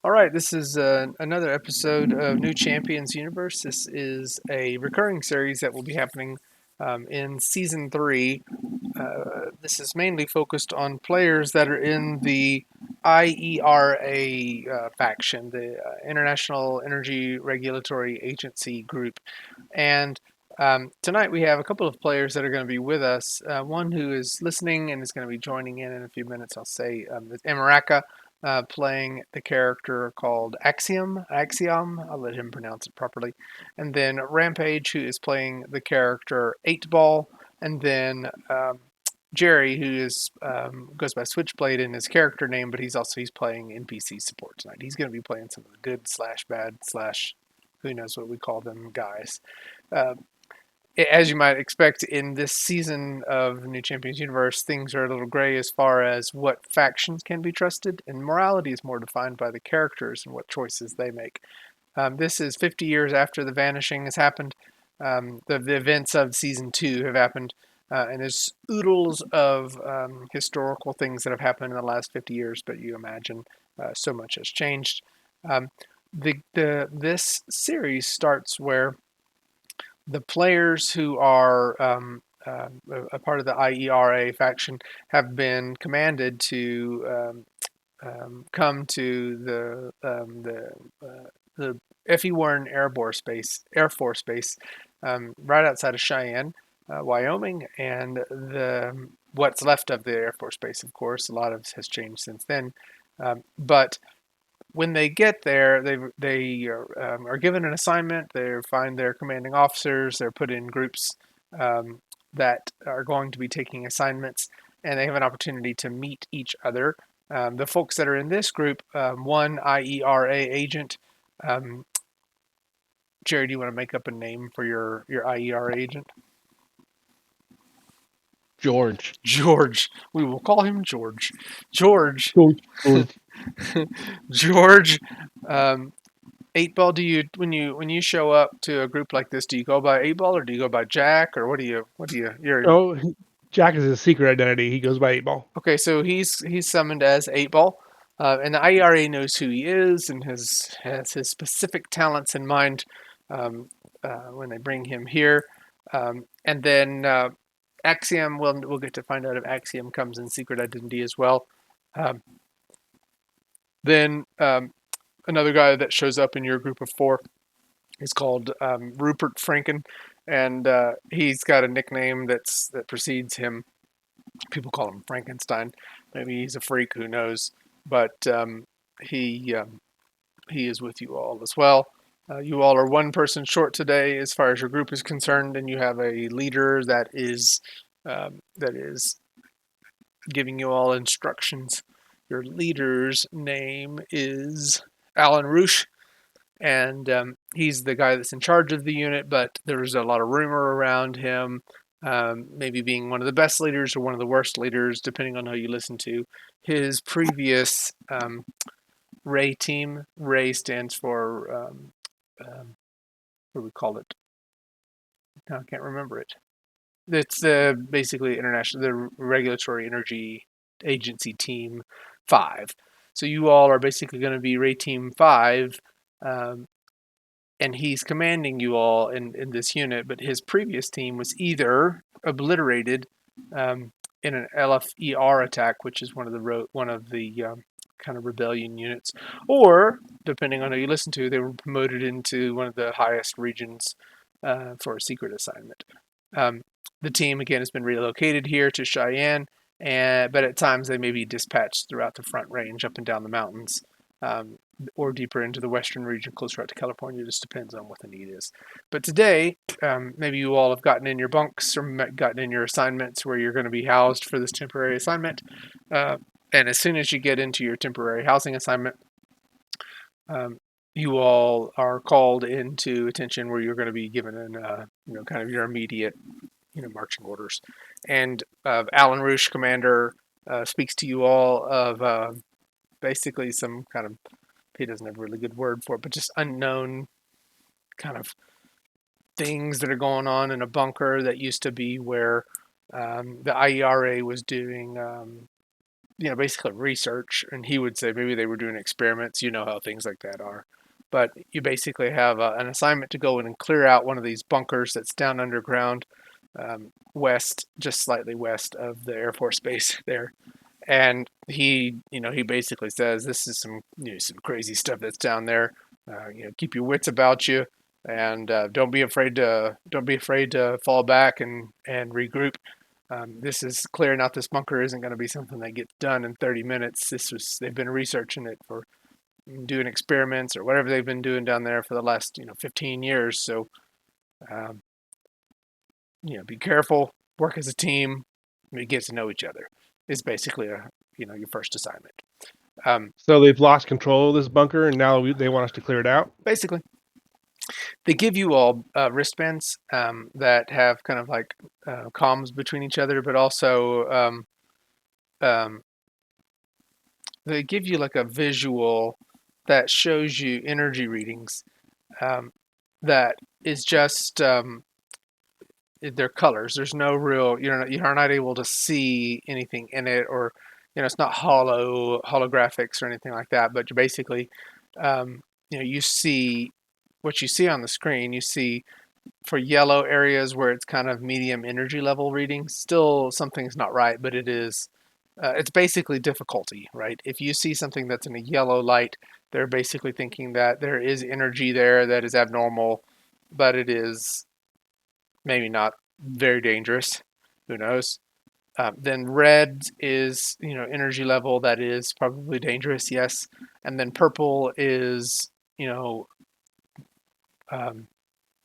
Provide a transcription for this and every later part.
All right, this is another episode of New Champions Universe. This is a recurring series that will be happening in season three. This is mainly focused on players that are in the IERA faction, the International Energy Regulatory Agency group. And tonight we have a couple of players that are going to be with us. One who is listening and is going to be joining in a few minutes. I'll say it's Emaraka, playing the character called Axiom. I'll let him pronounce it properly. And then Rampage, who is playing the character 8 Ball. And then Jerry, who is goes by Switchblade in his character name, but he's playing NPC support tonight. He's going to be playing some of the good slash bad slash who knows what we call them guys. Uh, as you might expect in this season of New Champions Universe, things are a little gray as far as what factions can be trusted, and morality is more defined by the characters and what choices they make. This is 50 years after the Vanishing has happened. The events of season 2 have happened, and there's oodles of historical things that have happened in the last 50 years, but you imagine so much has changed. Um, this series starts where the players who are a part of the IERA faction have been commanded to come to the F.E. Warren Air Force Base, right outside of Cheyenne, Wyoming, and the what's left of the Air Force Base. Of course, a lot of has changed since then, but when they get there, they are given an assignment. They find their commanding officers. They're put in groups that are going to be taking assignments, and they have an opportunity to meet each other. The folks that are in this group, one IERA agent. Um, Jerry, do you want to make up a name for your IERA agent? George. George. We will call him George. George. George. George. Um, 8 Ball, do you when you show up to a group like this, do you go by 8 Ball or do you go by Jack or what do you you're Oh, Jack is his secret identity. He goes by 8 Ball. okay, so he's summoned as 8 Ball. And the IRA knows who he is and has his specific talents in mind when they bring him here. And then Axiom, we'll get to find out if Axiom comes in secret identity as well. Um, then another guy that shows up in your group of four. He's called Rupert Franken, and he's got a nickname that precedes him. People call him Frankenstein. Maybe he's a freak, who knows? But he he is with you all as well. You all are one person short today, as far as your group is concerned, and you have a leader that is giving you all instructions. Your leader's name is Alan Roosh, and he's the guy that's in charge of the unit. But there's a lot of rumor around him, maybe being one of the best leaders or one of the worst leaders, depending on who you listen to. His previous REA team, REA stands for what do we call it? No, I can't remember it. It's basically the Regulatory Energy Agency Team 5. So you all are basically going to be REA Team 5, um, and he's commanding you all in this unit. But his previous team was either obliterated in an LFER attack, which is one of the kind of rebellion units, or depending on who you listen to, they were promoted into one of the highest regions for a secret assignment. Um, the team again has been relocated here to Cheyenne, but at times they may be dispatched throughout the Front Range, up and down the mountains, um, or deeper into the western region, closer out to California. It just depends on what the need is. But today, maybe you all have gotten in your bunks or gotten in your assignments where you're going to be housed for this temporary assignment. And as soon as you get into your temporary housing assignment, um, you all are called into attention where you're going to be given kind of your immediate marching orders. And Alan Roosh, commander, speaks to you all of basically some kind of, he doesn't have a really good word for it, but just unknown kind of things that are going on in a bunker that used to be where the IERA was doing basically research, and he would say maybe they were doing experiments. You know how things like that are. But you basically have an assignment to go in and clear out one of these bunkers that's down underground, west, just slightly west of the Air Force Base there. And he basically says this is some crazy stuff that's down there. Keep your wits about you, and don't be afraid to fall back and regroup. This is clearing out this bunker isn't going to be something that gets done in 30 minutes. They've been researching it for doing experiments or whatever they've been doing down there for the last 15 years. So um, be careful, work as a team, and get to know each other. Is basically your first assignment. So they've lost control of this bunker, and now they want us to clear it out. Basically, they give you all wristbands that have kind of like comms between each other, but also um, they give you like a visual that shows you energy readings um, that is just they're colors. There's no real you're not able to see anything in it, or it's not holographics or anything like that. But you basically you see what you see on the screen. You see for yellow areas where it's kind of medium energy level readings. Still something's not right, but it's basically difficulty, right? If you see something that's in a yellow light, they're basically thinking that there is energy there that is abnormal, but it is maybe not very dangerous. Who knows? Then red is energy level that is probably dangerous, yes. And then purple is um,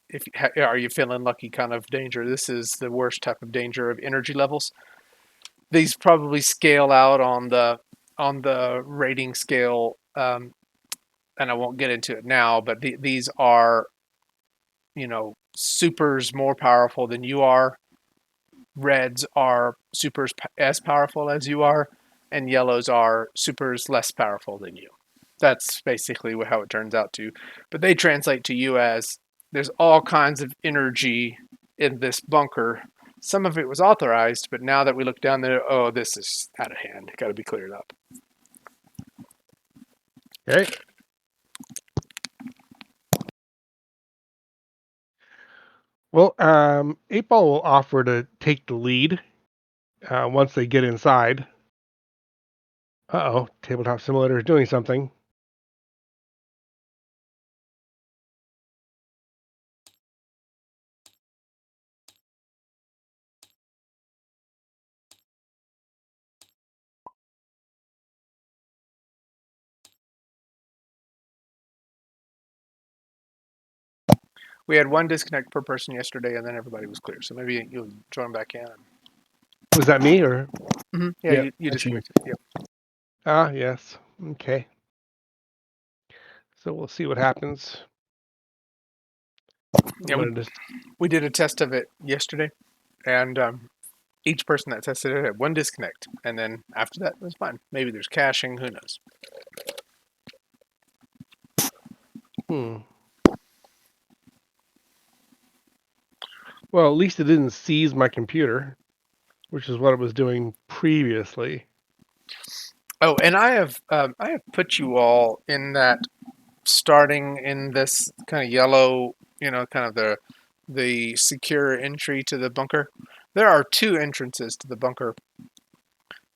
if are you feeling lucky kind of danger. This is the worst type of danger of energy levels. These probably scale out on the rating scale, and I won't get into it now. But these are supers more powerful than you are. Reds are supers as powerful as you are, and yellows are supers less powerful than you. That's basically how it turns out to. But they translate to you as there's all kinds of energy in this bunker. Some of it was authorized, but now that we look down there, oh, this is out of hand. Got to be cleared up. Okay. Well, 8 Ball will offer to take the lead once they get inside. Tabletop Simulator is doing something. We had one disconnect per person yesterday, and then everybody was clear. So maybe you'll join back in. Was that me or? Yeah, Yep, you that's you. disconnected. Yep. Yes. Okay. So we'll see what happens. Yeah, we did a test of it yesterday, and each person that tested it had one disconnect, and then after that it was fine. Maybe there's caching. Who knows? Well, at least it didn't seize my computer, which is what it was doing previously. Oh, and I have put you all in that starting in this kind of yellow, kind of the secure entry to the bunker. There are two entrances to the bunker.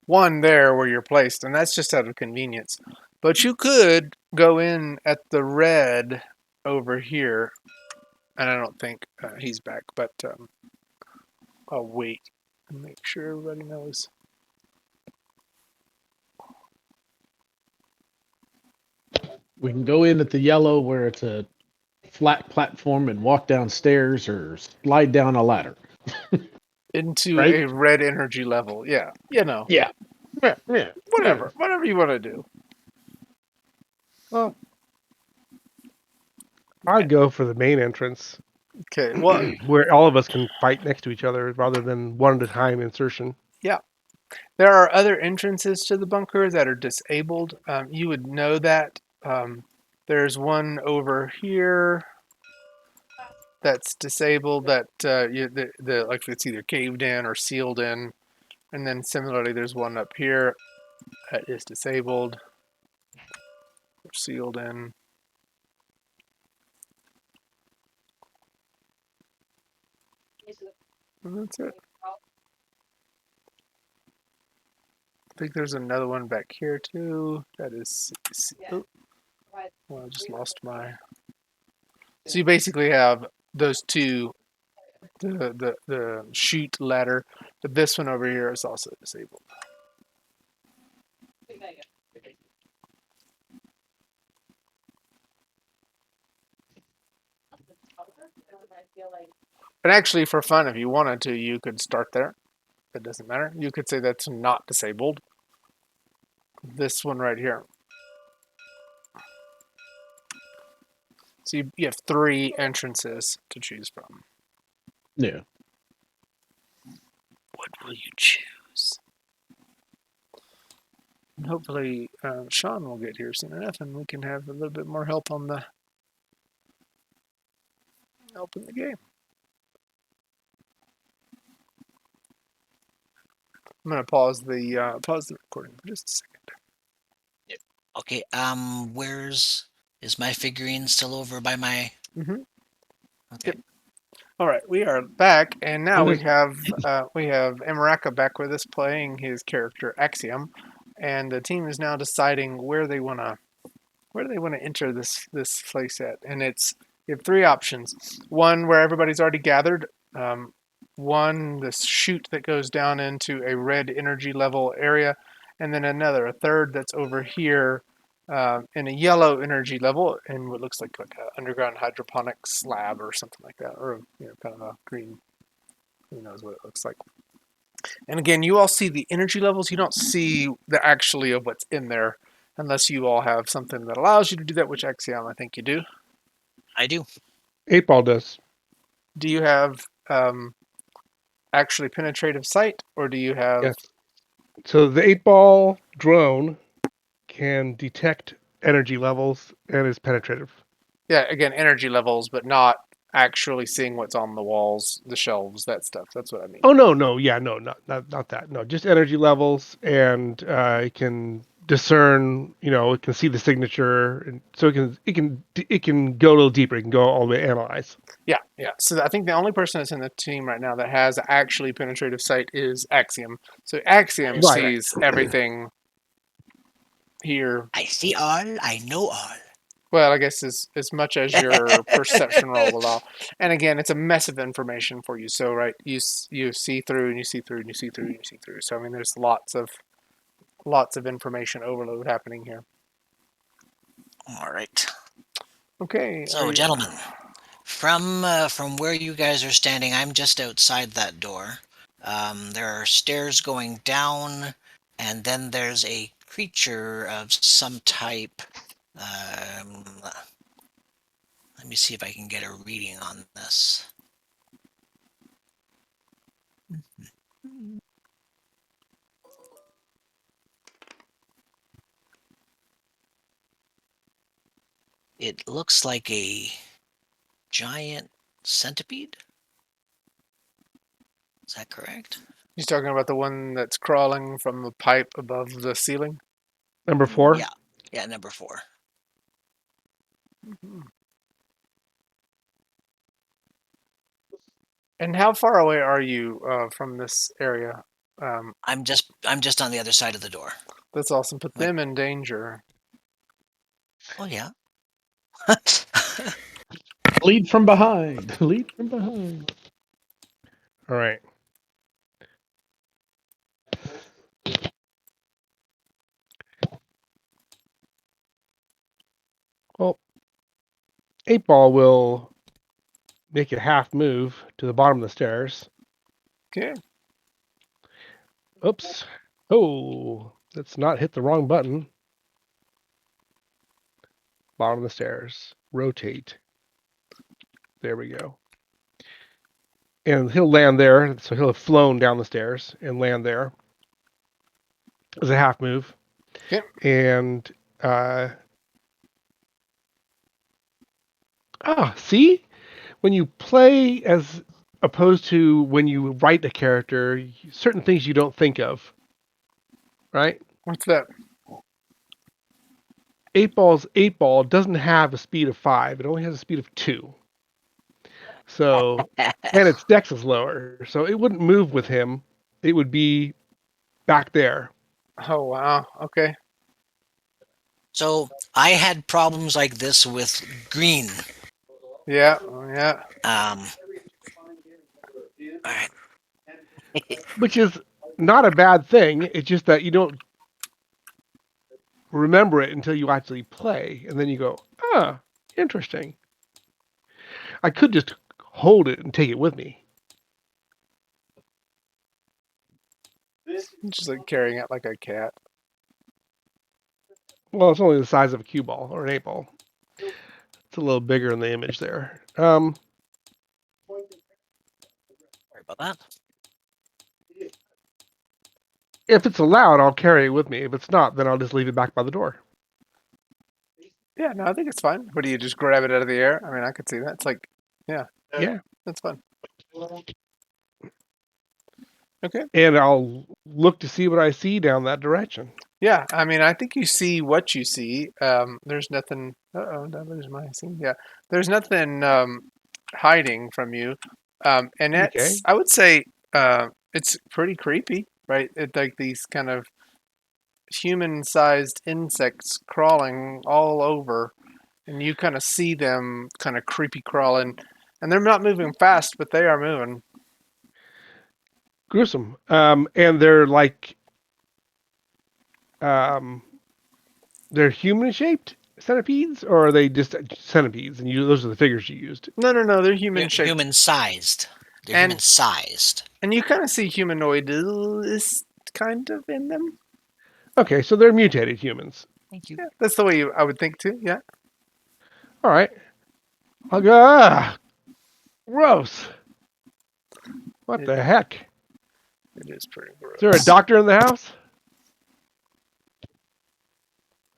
One there where you're placed, and that's just out of convenience. But you could go in at the red over here, and I don't think he's back, but I'll wait and make sure everybody knows. We can go in at the yellow where it's a flat platform and walk downstairs or slide down a ladder. Into Right? a red energy level. Yeah, Yeah. Yeah. whatever you want to do. Well, I'd go for the main entrance Okay, well, where all of us can fight next to each other rather than one at a time insertion. yeah. There are other entrances to the bunker that are disabled. You would know that. There's one over here that's disabled that like it's either caved in or sealed in, and then similarly there's one up here. That is disabled. We're sealed in. And that's it. I think there's another one back here too. That is. Oh, well, I just lost my. So you basically have those two, the chute ladder, but this one over here is also disabled. But actually, for fun, if you wanted to, you could start there. It doesn't matter. You could say that's not disabled. This one right here. So you have 3 entrances to choose from. Yeah. What will you choose? And hopefully, Sean will get here soon enough, and we can have a little bit more help on the in the game. I'm gonna pause the recording for just a second. Okay, is my figurine still over by my... Mm-hmm. Okay. Yep. All right, we are back, and now we When have Emaraka back with us playing his character Axiom, and the team is now deciding where they want to enter this playset, and you have 3 options. One where everybody's already gathered. One, this chute that goes down into a red energy level area, and then a third that's over here in a yellow energy level in what looks like an underground hydroponic slab or something like that, or kind of a green. Who knows what it looks like. And again, you all see the energy levels. You don't see the actually of what's in there unless you all have something that allows you to do that, which Axiom I think you do. I do. 8-Ball does. Do you have actually penetrative sight, or do you have? Yes. So the 8-Ball drone can detect energy levels and is penetrative. Yeah, again, energy levels, but not actually seeing what's on the walls, the shelves, that stuff. That's what I mean. Oh no, yeah, no, not that. No, just energy levels, and it can discern. It can see the signature, and so it can go a little deeper. It can go all the way to analyze. Yeah. So I think the only person that's in the team right now that has actually penetrative sight is Axiom. So Axiom Right. sees everything here. I see all. I know all. Well, I guess as much as your perception roll will allow. And again, it's a mess of information for you. So right, you see through and you see through and you see through and you see through. So I mean, there's lots of information overload happening here. All right. Okay. So, gentlemen, from where you guys are standing, I'm just outside that door. There are stairs going down, and then there's a creature of some type. Let me see if I can get a reading on this. It looks like a giant centipede. Is that correct? He's talking about the one that's crawling from the pipe above the ceiling. Number 4. Yeah, number 4. Mm-hmm. And how far away are you from this area? I'm just on the other side of the door. That's awesome. Put them in danger. Oh yeah. lead from behind. Lead from behind. All right. Well, 8-Ball will make a half move to the bottom of the stairs. Okay. Oops. Oh, let's not hit the wrong button. Bottom of the stairs. Rotate. There we go. And he'll land there. So he'll have flown down the stairs and land there as a half move. Okay. And see? When you play as opposed to when you write a character, certain things you don't think of. Right? What's that? 8-Ball's 8-Ball doesn't have a speed of 5. It only has a speed of 2. So, and its dex is lower. So it wouldn't move with him. It would be back there. Oh wow. Okay. So I had problems like this with green. Yeah. Yeah. All right. Which is not a bad thing. It's just that you don't remember it until you actually play. And then you go, ah, interesting. I could just hold it and take it with me. Just like carrying it like a cat. Well, it's only the size of a cue ball or an 8-Ball. It's a little bigger in the image there. Sorry about that. If it's allowed, I'll carry it with me. If it's not, then I'll just leave it back by the door. Yeah. No, I think it's fine. What do you just grab it out of the air? I mean, I could see that. It's like, yeah, Yeah. that's fun. Okay. And I'll look to see what I see down that direction. Yeah. I mean, I think you see what you see. There's nothing. Oh, did I lose my scene? Yeah. There's nothing hiding from you. And Okay. it's, I would say, it's pretty creepy, right? It's like these kind of human-sized insects crawling all over, and you kind of see them kind of creepy crawling, and they're not moving fast, but they are moving. Gruesome. And they're like, um, they're human shaped centipedes, or are they just centipedes? And those are the figures you used. No, they're human-shaped, Human-sized. They're and human-sized. you kind of see humanoid is kind of in them. Okay, so they're mutated humans. Thank you. Yeah, that's the way I would think too. Yeah. All right. I'll go, ah, gross. What It, the heck? it is pretty Is there a gross. doctor in the house?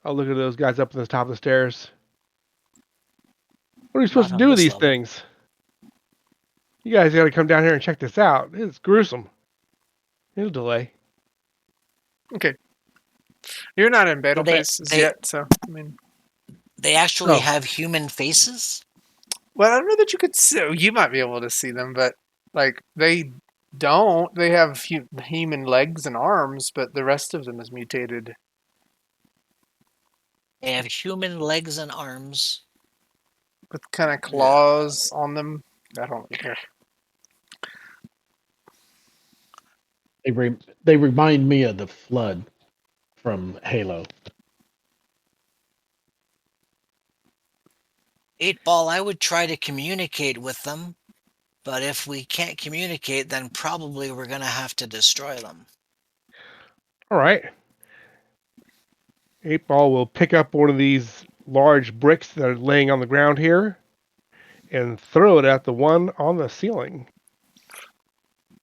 I'll look at those guys up on the top of the stairs. What are you supposed Not to on do with this these level. things? You guys got to come down here and check this out. It's gruesome. It'll delay. Okay. You're not in So battle they phases they yet, so I mean, they actually Oh, have human faces. well, I don't know that you could see. You might be able to see them, but like they don't. They have human legs and arms, but the rest of them is mutated. They have human legs and arms. With kind of Yeah. claws on them. I don't know. They remind me of the flood from Halo. 8-Ball, I would try to communicate with them, but if we can't communicate, then probably we're gonna have to destroy them. all right. 8-Ball will pick up one of these large bricks that are laying on the ground here and throw it at the one on the ceiling.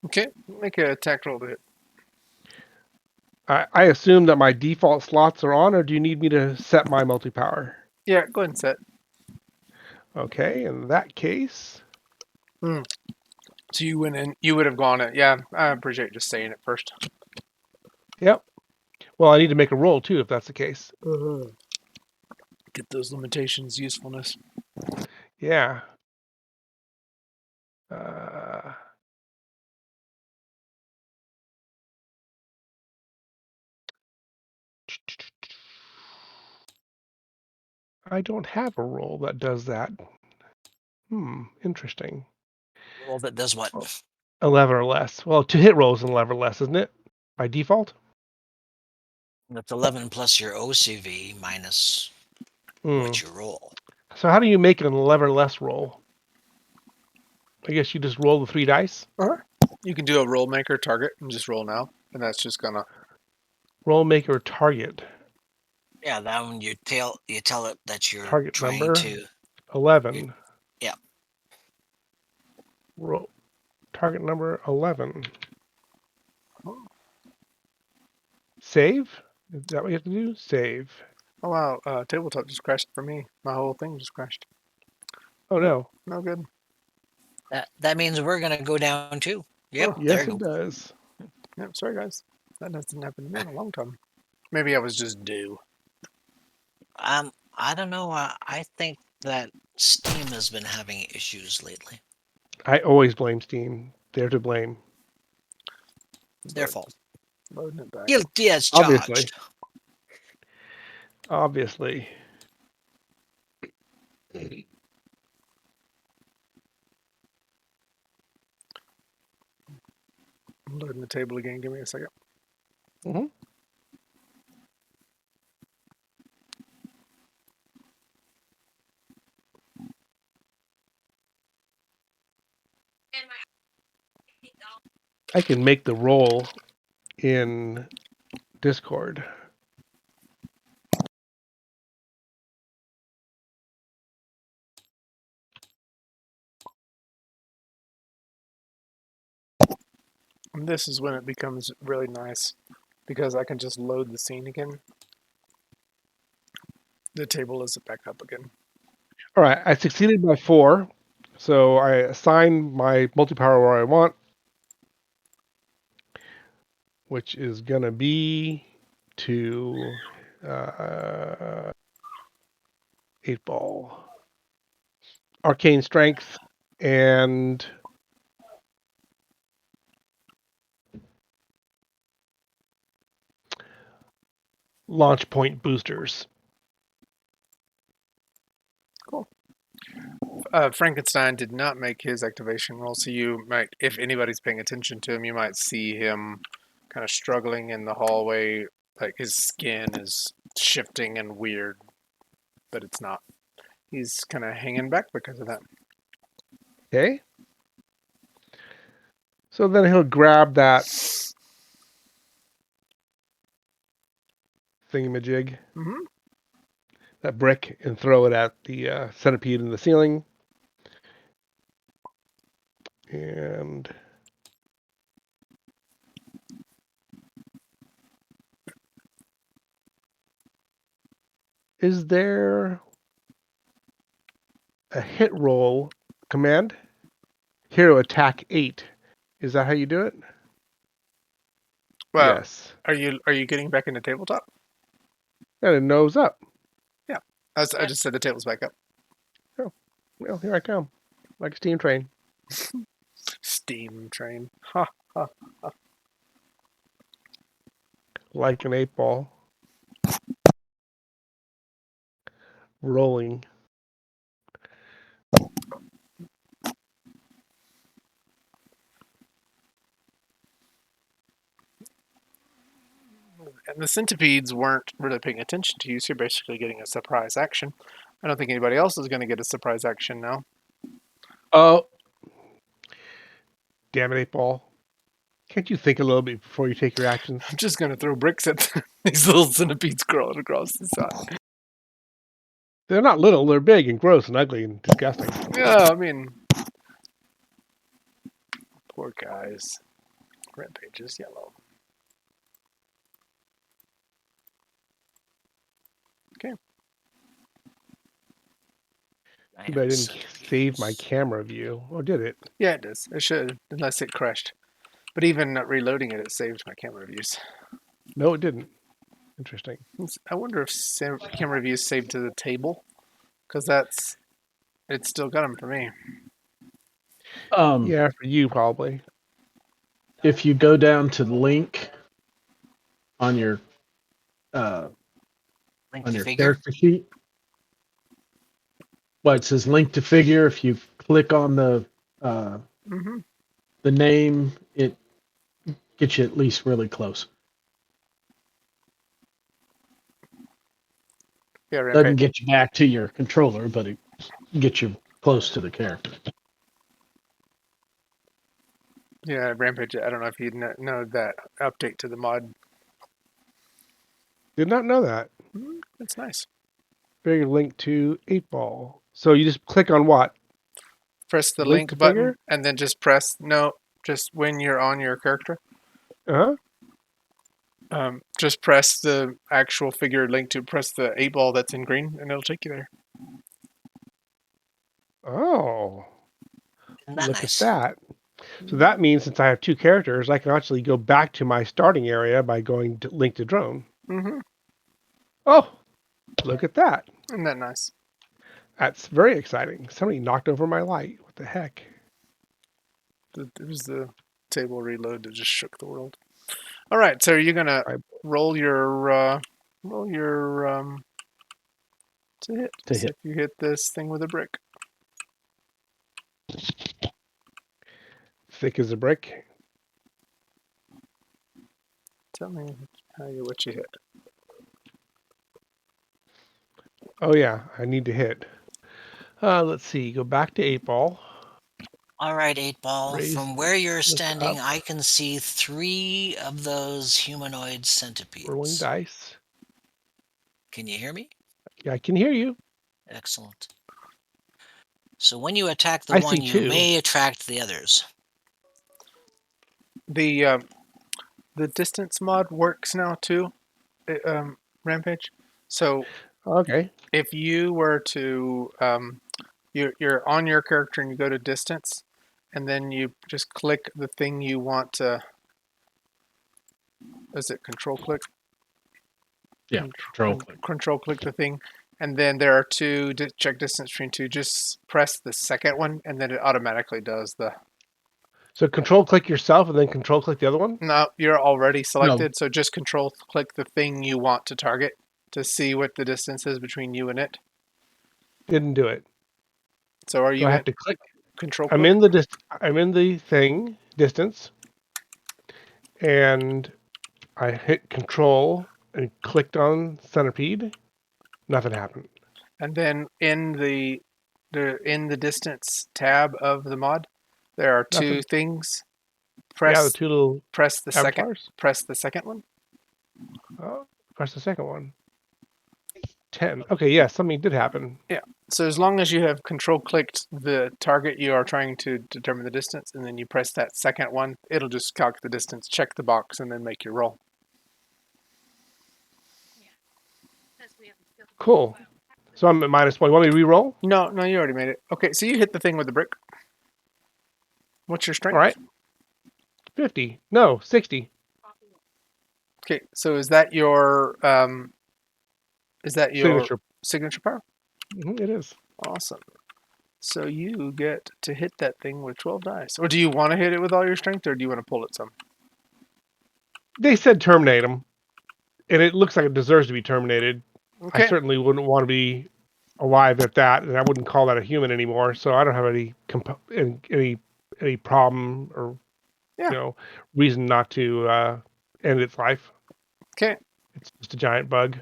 Okay, make a attack roll to hit. I assume that my default slots are on, or do you need me to set my multi-power? Yeah, go ahead and set. Okay, in that case, So you went in. You would have gone it. Yeah, I appreciate just saying it first. yep. Well, I need to make a roll too, if that's the case. Get those limitations usefulness. Yeah. Uh, I don't have a roll that does that. Interesting. Roll that does what? 11 or less. Well, to hit rolls an 11 or less, isn't it? By default? That's 11 plus your OCV minus Hmm. what you roll. So how do you make an 11 or less roll? I guess you just roll the 3 dice. You can do a roll maker target and just roll now, and that's just gonna. Roll maker target. Yeah, that one you tell it that you're Target trying number to. 11. Yeah. Roll target number 11. Save? Is that what you have to do? Save. Oh wow, tabletop just crashed for me. My whole thing just crashed. Oh no. No good. That means we're gonna go down too. Yep, Oh. there Yes, you it go. does. Yeah, sorry gues. That hasn't happened to me in a long time. Maybe I was just due. I don't know. I think that Steam has been having issues lately. I always blame Steam. They're to blame. It's their fault. Loading it back. Guilty as Obviously. charged. Obviously. I'm loading the table again. Give me a second. Hmm. I can make the roll in Discord. And this is when it becomes really nice because I can just load the scene again. The table is back up again. All right, I succeeded by 4. So I assign my multi-power where I want, which is going to be to 8-ball. Arcane Strength and launch point boosters. Cool. Frankenstein did not make his activation roll, so you might, if anybody's paying attention to him, you might see him kind of struggling in the hallway. Like his skin is shifting and weird, but it's not. He's kind of hanging back because of that. Okay. So then he'll grab that thingamajig, Mm-hmm. that brick, and throw it at the centipede in the ceiling. And is there a hit roll command? Hero attack 8. Is that how you do it? Well, Yes. are you getting back into tabletop? And it nose up. Yeah. I just said the table's back up. Well, here I come. Like a steam train. Steam train. Ha ha. Like an 8-ball. Rolling. And the centipedes weren't really paying attention to you, so you're basically getting a surprise action. I don't think anybody else is going to get a surprise action now. Oh. Damn it, 8-ball. Can't you think a little bit before you take your actions? I'm just going to throw bricks at these little centipedes crawling across the side. They're not little, they're big and gross and ugly and disgusting. Yeah, I mean, poor guys. Rampage is yellow. Okay. But I didn't save my camera view. Or did it? Yeah, it does. It should, unless it crashed. But even reloading it, it saved my camera views. No, it didn't. Interesting. I wonder if camera views saved to the table, because it's still got them for me. Yeah, for you probably. If you go down to the link on your Link on to your figure. character sheet, well, it says link to figure. If you click on the Mm-hmm. the name, it gets you at least really close. Yeah, Doesn't Rampage. get you back to your controller, but it gets you close to the character. Yeah, Rampage. I don't know if you know that update to the mod. Did not know that. It's nice. Figure link to 8-ball. So you just click on what? Press the Link link to button figure? and then just just when you're on your character, Uh-huh. just press the actual figure link to press the 8-ball that's in green, and it'll take you there. Oh. Isn't that Look nice? at that. So that means since I have 2 characters, I can actually go back to my starting area by going to link to drone. Mm-hmm. Oh, look at that. Isn't that nice? That's very exciting. Somebody knocked over my light. What the heck? It was the table reload that just shook the world. All right, so you're gonna I, roll your to hit. To See hit. if you hit this thing with a brick. thick as a brick. Tell me what you hit. Oh, yeah. I need to hit. Let's see. Go back to 8 ball. All right, 8 Ball. Raise, From where you're look standing, up. I can see 3 of those humanoid Rolling centipedes. dice. Can you hear me? Yeah, I can hear you. Excellent. So when you attack the I see one, you 2. may attract the others. The distance mod works now too, Rampage. So Okay. if you were to you're on your character and you go to distance, and then you just click the thing you want to. Is it control click? Yeah, control click. Control click the thing, and then there are two check distance between two. Just press the second one, and then it automatically does the. So control click yourself and then control click the other one? No, you're already No, selected, so just control click the thing you want to target to see what the distance is between you and it. Didn't do it. So are So you I in have to click. control I'm click? in the I'm in the thing distance, and I hit control and clicked on centipede. Nothing happened. And then in the distance tab of the mod, there are two Nothing. things. Yeah, the Press 2 little press the second avatars. press the second one. Oh, press the second one. 10. Okay, yeah, something did happen. Yeah. So as long as you have control clicked the target you are trying to determine the distance, and then you press that second one, it'll just calc the distance, check the box, and then make your roll. Cool. So I'm at -1. You want me to re-roll? No, you already made it. Okay, so you hit the thing with the brick. What's your strength? All right. 50. No, 60. Okay, so is that your Signature. signature power? It is. Awesome. So you get to hit that thing with 12 dice. Or do you want to hit it with all your strength, or do you want to pull it some? They said terminate him, and it looks like it deserves to be terminated. I Okay. certainly wouldn't want to be alive at that, and I wouldn't call that a human anymore. So I don't have any problem or Yeah. reason not to end its life. Okay. It's just a giant bug.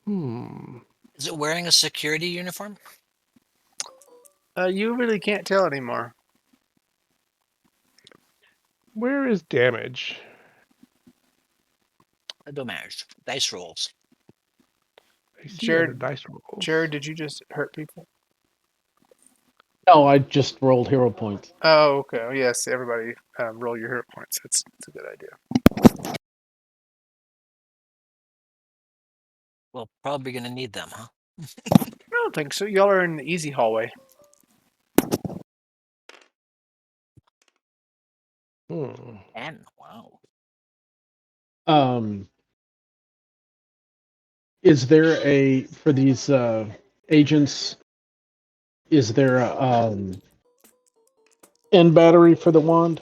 Hmm. Is it wearing a security uniform? You really can't tell anymore. Where is damage? A dommage. Dice rolls. I see Jared, under dice rolls. Jared, did you just hurt people? no, I just rolled hero points. Oh, okay. Oh, yes, everybody roll your hero points. It's a good idea. Well, probably going to need them, huh? I don't think so. Y'all are in the easy hallway. Hmm. 10. Wow. Um, is there for these agents? Is there a end battery for the wand,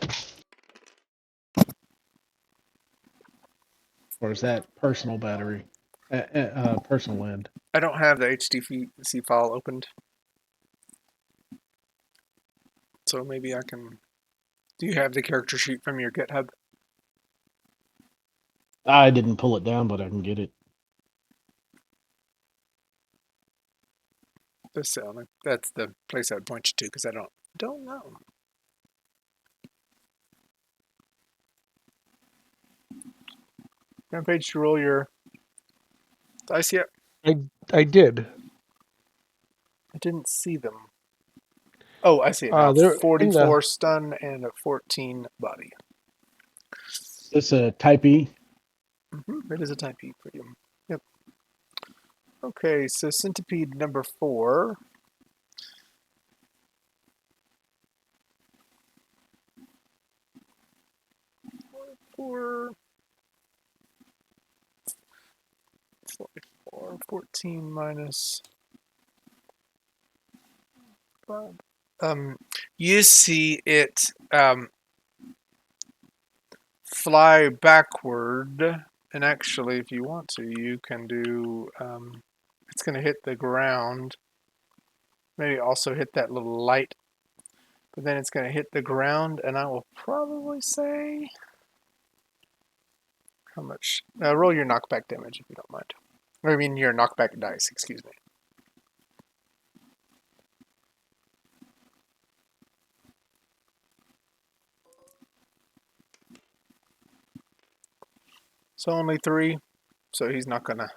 or is that personal battery? Personal end. I don't have the HTC file opened, so maybe I can. Do you have the character sheet from your GitHub? I didn't pull it down, but I can get it. That's the place I would point you to because I don't know. Rampage, to roll your dice yet? I did. I didn't see them. Oh, I see it now. They're in the. 44 stun and a 14 body. It's a type E. It is a type E for you. Yep. Okay, so centipede number 4. Four. 14 minus 5. You see it fly backward, and actually, if you want to, you can do. It's going to hit the ground. Maybe also hit that little light, but then it's going to hit the ground, and I will probably say how much. Roll your knockback damage if you don't mind. Or I mean your knockback dice. Excuse me. So only 3, so he's not going to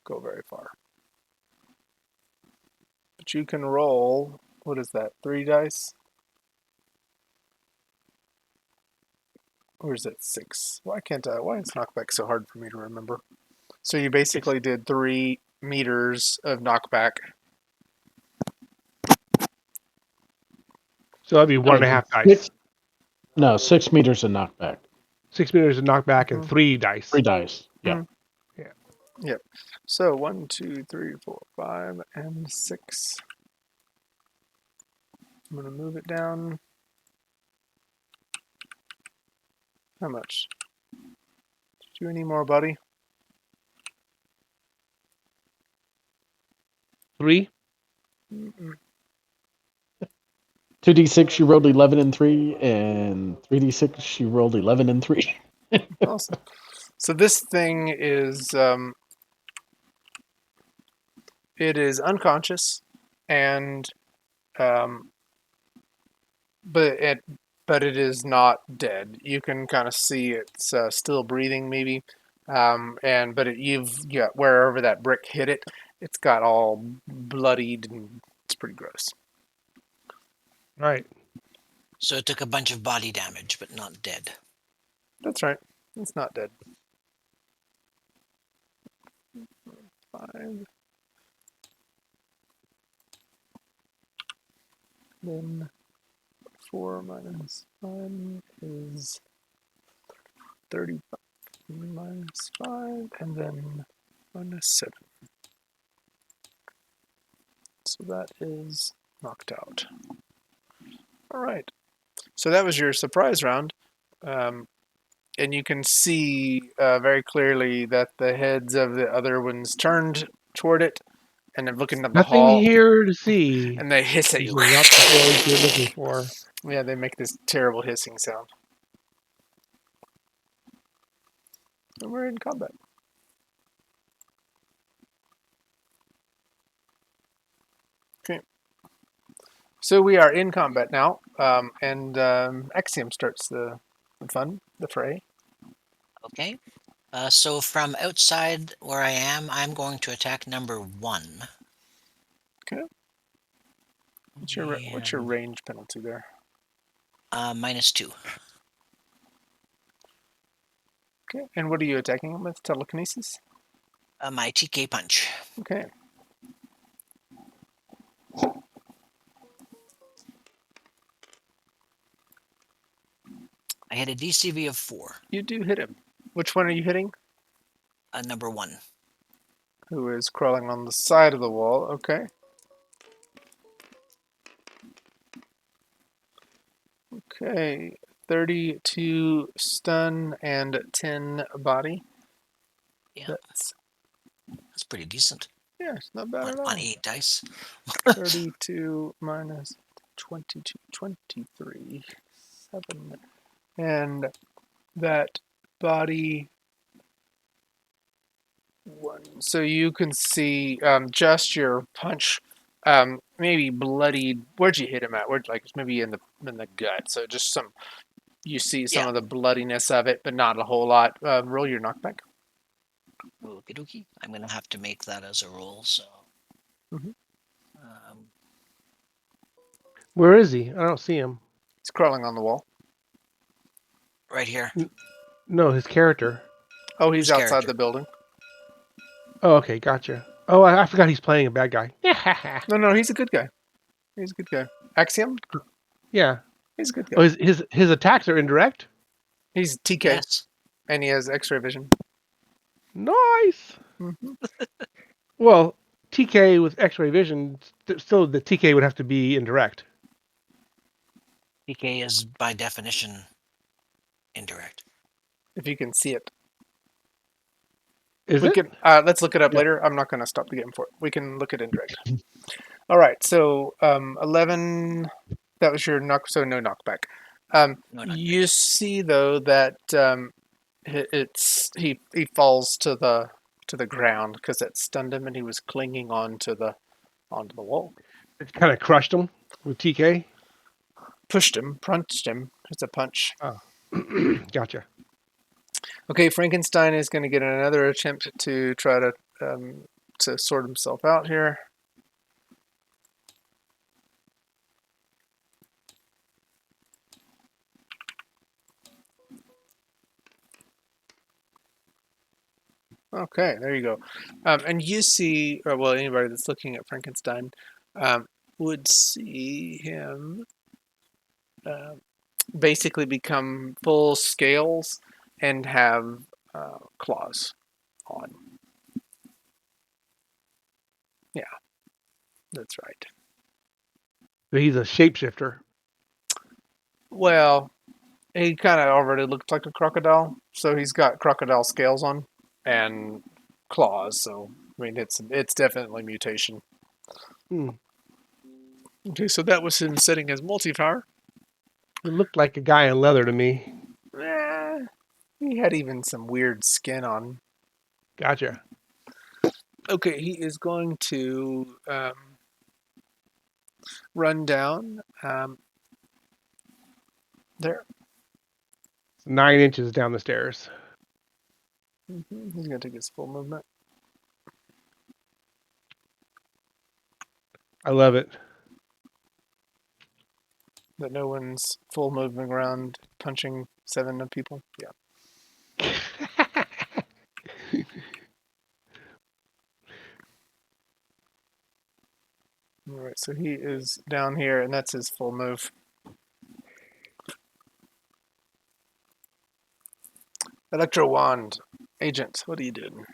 go very far. But you can roll, what is that, 3 dice? Or is it 6? Why is knockback so hard for me to remember? So you basically did 3 meters of knockback. So that'd be 1.5 dice. 6 meters of knockback. 6 meters of knockback and 3 dice. 3 dice. Yeah. Yeah. Yep. So 1, 2, 3, 4, 5, and 6. I'm going to move it down. How much? Do you need more, buddy? 3. 2d6, you rolled 11 and 3, and 3d6, you rolled 11 and 3. Awesome. So this thing is it is unconscious, and but it is not dead. You can kind of see it's still breathing, maybe. You've got wherever that brick hit it, it's got all bloodied, and it's pretty gross. Right. So it took a bunch of body damage, but not dead. That's right. It's not dead. 5. Then 4 minus 1 is 35 minus 5, and then minus 7. So that is knocked out. All right. So that was your surprise round. And you can see very clearly that the heads of the other ones turned toward it, and they're looking up the Nothing hall, here to see. and they hiss at These you. are not the droids you're looking for. Yeah, they make this terrible hissing sound. And we're in combat. Okay. So we are in combat now, and Axiom starts the fun, the fray. Okay. So from outside where I am, I'm going to attack number 1. Okay. What's your range penalty there? -2. Okay. And what are you attacking him with? Telekinesis? My TK punch. Okay. I hit a DCV of 4. You do hit him. Which one are you hitting? Number 1. Who is crawling on the side of the wall. Okay. Okay. 32 stun and 10 body. Yeah, that's pretty decent. Yeah, it's not bad at all. On 8 dice. 32 minus 22, 23, 7. And that body 1. So you can see just your punch, maybe bloodied. Where'd you hit him at? Like maybe in the gut. So just some. You see some of the bloodiness of it, but not a whole lot. Roll your knockback. Okie dokie. I'm going to have to make that as a roll, so. Mhm. Where is he? I don't see him. He's crawling on the wall. Right here. No, his character. Oh, he's His outside character. the building. Oh, okay, gotcha. Oh, I forgot he's playing a bad guy. No, he's a good guy. He's a good guy. Axiom? Yeah. He's a good guy. Oh, his attacks are indirect. He's TK, Yes. and he has X-ray vision. Nice. Mhm. Well, TK with X-ray vision, still the TK would have to be indirect. TK is by definition indirect. If you can see it. Is We it? can let's look it up Yeah. later. I'm not going to stop the game for it. We can look at indirect. All right. So 11. That was your knock. So no knockback. No, not You see though that he falls to the ground because it stunned him and he was clinging onto the wall. It kind of crushed him with TK. Pushed him, punched him. It's a punch. Oh. Gotcha. Okay, Frankenstein is going to get another attempt to try to sort himself out here. Okay, there you go. And you see, or well, anybody that's looking at Frankenstein would see him uh, basically become full scales and have claws on. Yeah, that's right. So he's a shapeshifter. Well, he kind of already looks like a crocodile, so he's got crocodile scales on and claws. So I mean, it's definitely mutation. Hmm. Okay, so that was him setting his multi-power. It looked like a guy in leather to me. Eh, he had even some weird skin on. Gotcha. Okay, he is going to run down there. 9 inches down the stairs. He's going to take his full movement. I love it. But no one's full moving around punching 7 of people. Yeah. All right, so he is down here, and that's his full move. Electro Wand, Agent, what are you doing?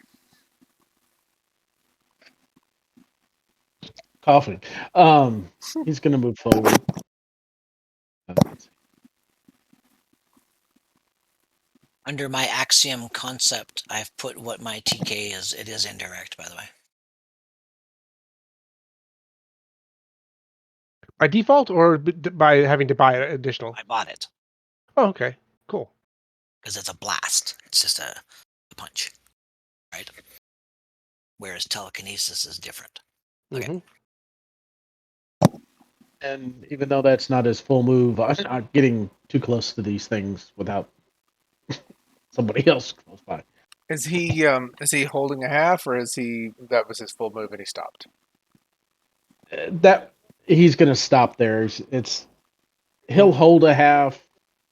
Coughing. He's going to move forward. Let's see. Under my axiom concept, I've put what my TK is. It is indirect, by the way. By default or by having to buy additional? I bought it Oh, okay. Cool. because it's a blast. It's just a punch, right? Whereas telekinesis is different. Okay. Mm-hmm. And even though that's not his full move, I'm not getting too close to these things without somebody else close by. Is he holding a half, or is he that was his full move and he stopped? That he's going to stop there. He'll hold a half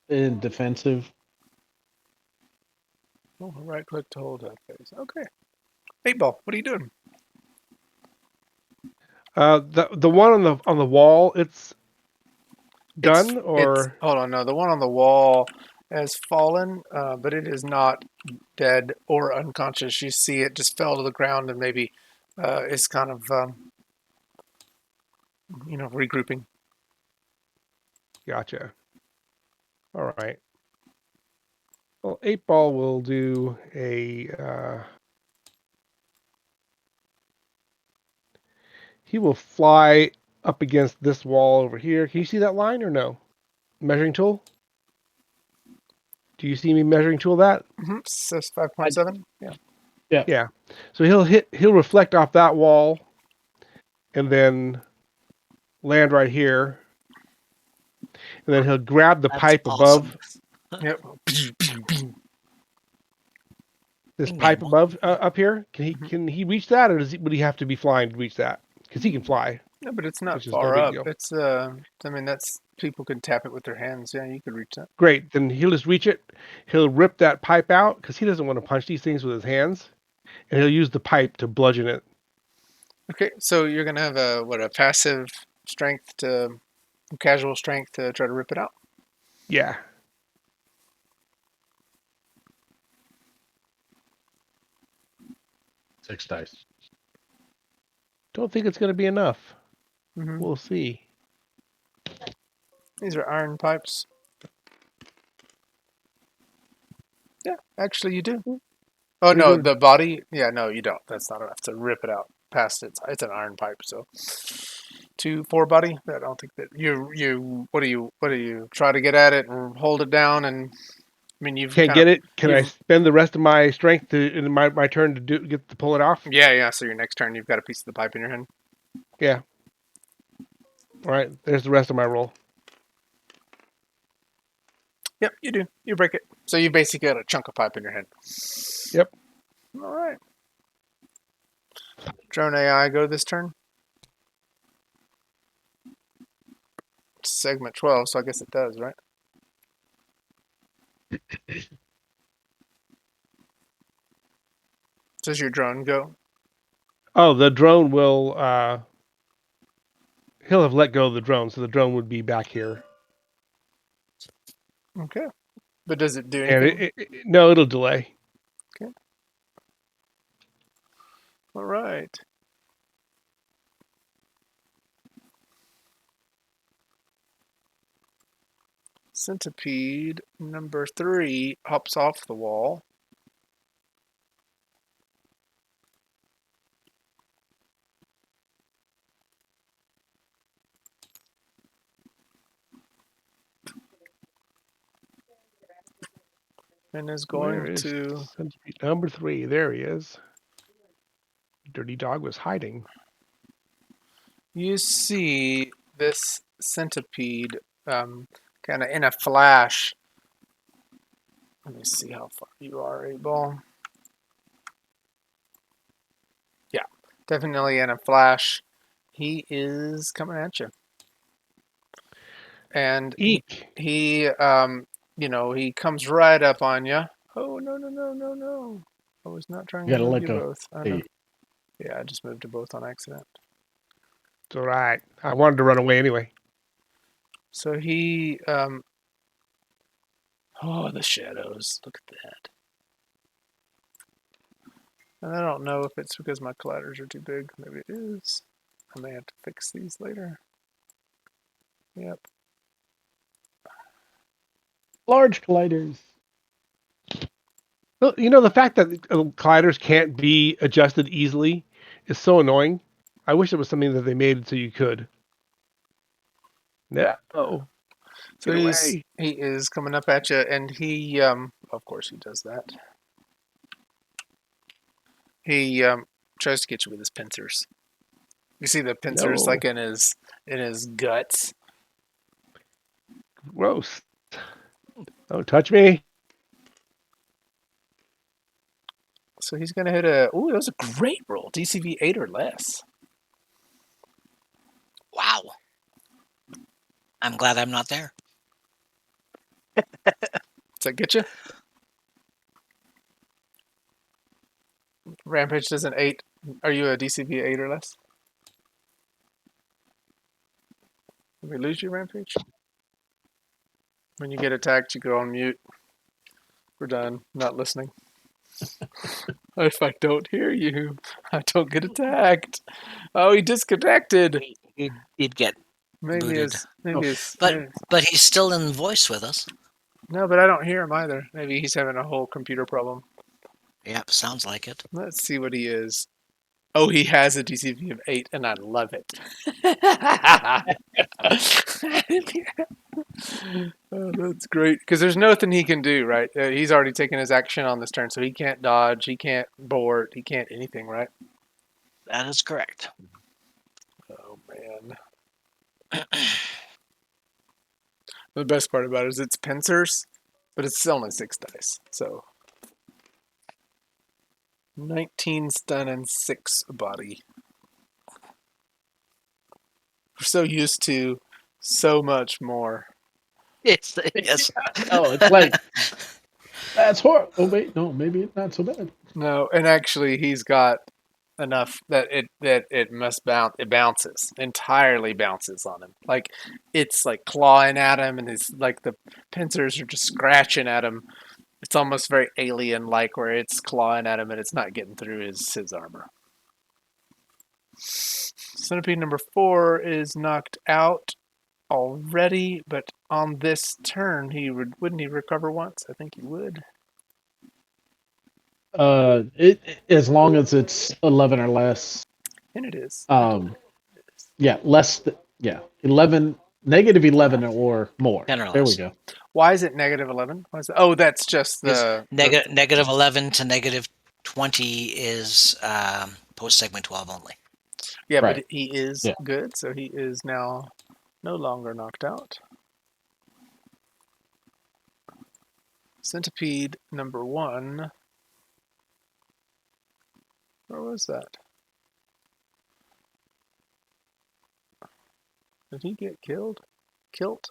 in defensive. Oh, right click to hold that phase. Okay. 8-ball, what are you doing? The one on the wall, it's done It's or hold on, no, the one on the wall has fallen, but it is not dead or unconscious. You see, it just fell to the ground and maybe is kind of regrouping. gotcha. All right. Well, 8-ball will do a. He will fly up against this wall over here. Can you see that line or no? Measuring tool. Do you see me measuring tool that? So 5.7. Yeah. Yeah. Yeah. So he'll reflect off that wall and then land right here. And then he'll grab the That's pipe awesome. above Yep. this Bing, pipe bang, boom. above up here. Can he reach that, or would he have to be flying to reach that? Because he can fly, No, but it's not which is no far big up. deal. It's I mean, that's people can tap it with their hands. Yeah, you could reach that. Great. Then he'll just reach it. He'll rip that pipe out because he doesn't want to punch these things with his hands, and he'll use the pipe to bludgeon it. Okay, so you're gonna have a passive strength to casual strength to try to rip it out. Yeah. 6 dice. Don't think it's going to be enough. Hmm. We'll see. These are iron pipes. Yeah, actually you do. Oh What are you no, doing? the body. Yeah, no, you don't. That's not enough to rip it out past it. It's an iron pipe, so 2-4 body. I don't think that you. What do you try to get at it and hold it down? And I mean, you've Can't kind of get it. Can I you've spend the rest of my strength in my turn to get to pull it off? yeah. So your next turn, you've got a piece of the pipe in your hand. Yeah. All right. There's the rest of my roll. Yep, you do. You break it. So you basically got a chunk of pipe in your hand. Yep. All right. Drone AI go this turn. Segment 12, so I guess it does, right? Does your drone go? Oh, the drone will. He'll have let go of the drone, so the drone would be back here. Okay. But does it do And anything? no, it'll delay. Okay. All right. Centipede number 3 hops off the wall. And is Where going is to. centipede number 3? There he is. Dirty dog was hiding. You see this centipede kind of in a flash. Let me see how far you are, 8-ball. Yeah, definitely in a flash. He is coming at you. And Eek. he he comes right up on you. Oh, no, no, no, no, no. I was not trying You to got to move let you go. both. I know. Hey, Yeah, I just moved you both on accident. It's all right. I wanted to run away anyway. So he, oh, the shadows. Look at that. And I don't know if it's because my colliders are too big. Maybe it is. I may have to fix these later. Yep. large colliders. Well, the fact that colliders can't be adjusted easily is so annoying. I wish it was something that they made so you could. No, So get away. he is coming up at you, and he, of course he does that. He tries to get you with his pincers. You see the pincers No, like in his guts. gross. Don't touch me. So he's gonna hit a. Ooh, that was a great roll. DCV 8 or less. Wow. I'm glad I'm not there. Does that get you? Rampage does an 8. Are you a DCV 8 or less? Did we lose you, Rampage? When you get attacked, you go on mute. We're done. Not listening. If I don't hear you, I don't get attacked. Oh, he disconnected. He'd get Maybe booted. his, Oh, But he's still in voice with us. no, but I don't hear him either. Maybe he's having a whole computer problem. Yep, sounds like it. Let's see what he is. Oh, he has a DCV of 8, and I love it. Oh, that's great. Because there's nothing he can do, right? He's already taken his action on this turn, so he can't dodge, he can't board, he can't anything, right? That is correct. Oh, man. The best part about it is it's pincers, but it's only 6 dice. So 19 stun and 6 body. We're so used to so much more. Yes, yes. oh, it's like that's horrible. Oh wait, no, maybe it's not so bad. No, and actually he's got enough that it must bounce. It bounces entirely, bounces on him. Like it's like clawing at him, and his like the pincers are just scratching at him. It's almost very alien-like, where it's clawing at him and it's not getting through his armor. Centipede number 4 is knocked out already, but on this turn, wouldn't he recover once? I think he would. It as long as it's 11 or less. And it is. Yeah, yeah, 11, negative 11 or more. 10 or There we less. go. Why is it negative 11? Oh, that's just Is the negative 11 to negative 20 is post segment 12 only. yeah, Right. but he is Yeah. good, so he is now no longer knocked out. Centipede number 1. Where was that? Did he get killed? Killed?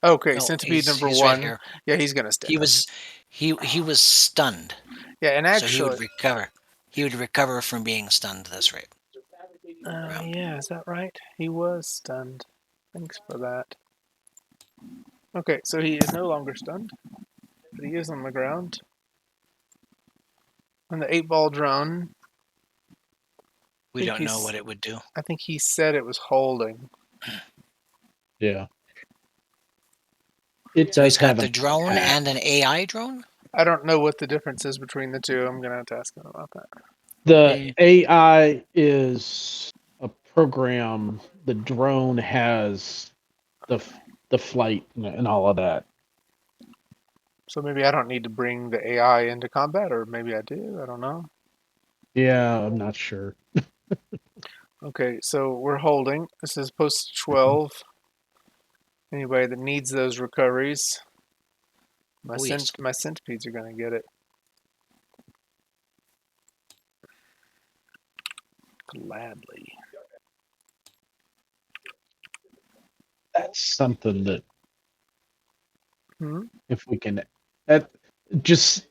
Okay, No, Centipede number he's 1. right here. Yeah, he's gonna stay. He was stunned. Yeah, and So he would actually, recover. He would recover from being stunned this rate. yeah, is that right? He was stunned. Thanks for that. Okay, so he is no longer stunned, but he is on the ground. And the 8-ball drone, We don't know what it would do. I think he said it was holding. Yeah. It So does he's got have the an drone attack. and an AI drone? I don't know what the difference is between the two. I'm gonna have to ask him about that. The AI is a program. The drone has the flight and all of that. So maybe I don't need to bring the AI into combat, or maybe I do. I don't know. Yeah, I'm not sure. Okay, so we're holding. This is post 12. Anybody that needs those recoveries, yes. my centipedes are gonna get it gladly. That's something that Hmm? if we can, that just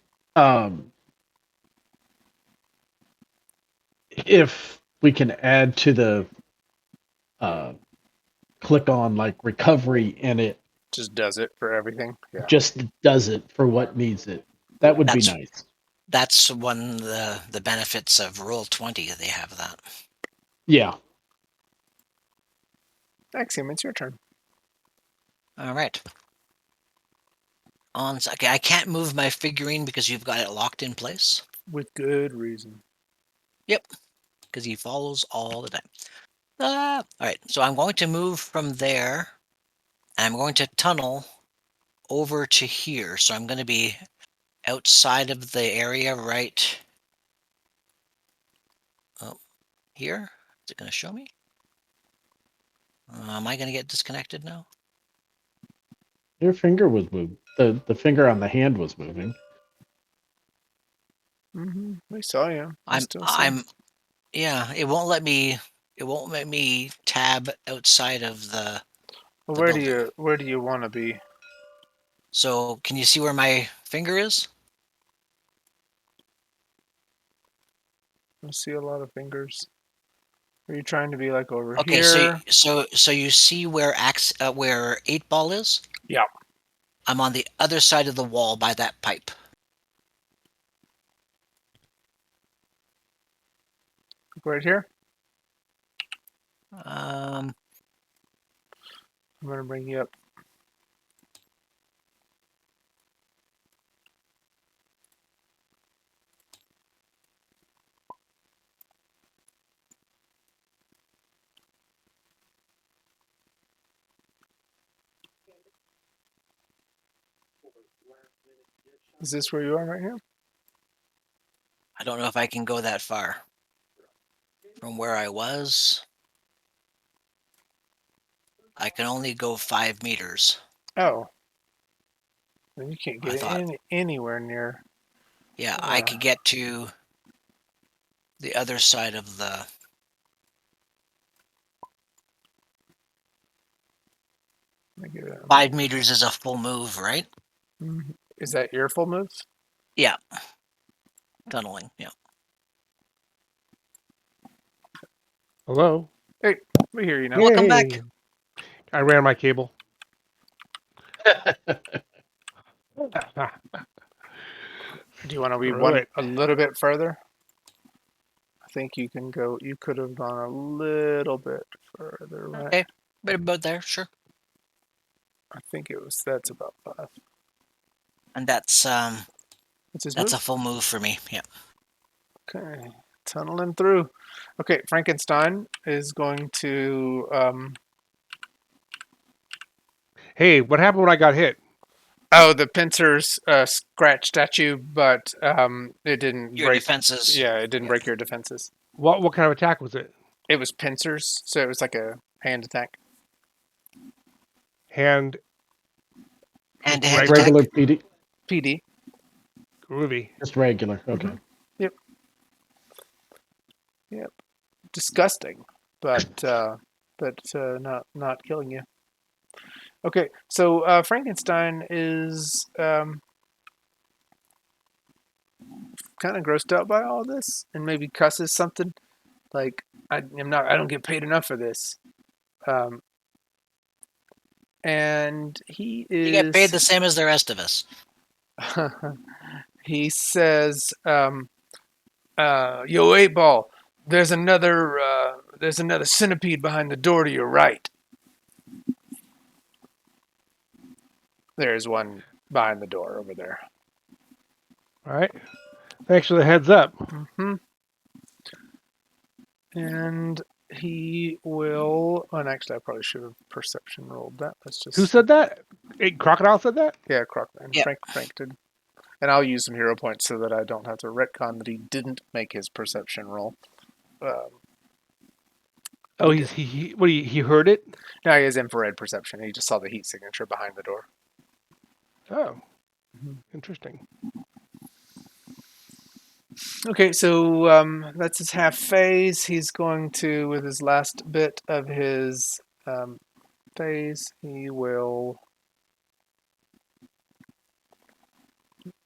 if we can add to the uh, click on like recovery and it Just does it for everything. Yeah. just does it for what needs it. That would be That's nice. that's one of the benefits of Roll20. They have that. Yeah. Axiom, it's your turn. All right. Okay, I can't move my figurine because you've got it locked in place. With good reason. Yep, because he follows all the time. All right, so I'm going to move from there. And I'm going to tunnel over to here. So I'm going to be outside of the area right here. Is it going to show me? Am I going to get disconnected now? Your finger was moving. The finger on the hand was moving. We saw you. Yeah, it won't let me tab outside of the Well, building. where do you want to be? So can you see where my finger is? I see a lot of fingers. Are you trying to be like over Okay, here? so you see where 8-ball is? Yeah. I'm on the other side of the wall by that pipe. Right here? Um, I'm going to bring you up. Is this where you are right here? I don't know if I can go that far. From where I was, I can only go 5 meters. Oh. Then you can't I get thought, anywhere near. yeah, I could get to the other side of the. 5 meters is a full move, right? Is that your full move? Yeah. Tunneling, yeah. Hello. Hey, we hear you now. Welcome back. I ran my cable. Do you want to be Throw it. a little bit further? I think you can go. You could have gone a little bit further, right? Okay, right about there, sure. I think that's about 5. And that's It's his that's move. a full move for me. Yeah. Okay, tunneling through. Okay, Frankenstein is going to. Hey, what happened when I got hit? Oh, the pincers scratched at you, but it didn't Your break. defenses. Yeah, it didn't Yeah. break your defenses. What kind of attack was it? It was pincers, so it was like a hand attack. Hand. Hand-to-hand Right. attack. Regular PD, PD. Groovy. just regular. Okay. Yep. Disgusting, but not killing you. Okay, so Frankenstein is kind of grossed out by all this, and maybe cusses something like, I don't get paid enough for this." And he You get paid is. the same as the rest of us. He says, "Yo, 8-Ball, there's another centipede behind the door to your right." There's one behind the door over there. All right. Thanks for the heads up. And he will. And actually, I probably should have perception rolled that. Let's just. Who said that? Crocodile said that? Yeah, Croc and Yep. Frank did. And I'll use some hero points so that I don't have to retcon that he didn't make his perception roll. Oh, he heard it? Now he has infrared perception. He just saw the heat signature behind the door. Oh. Interesting. Okay, so that's his half phase. He's going to, with his last bit of his phase, he will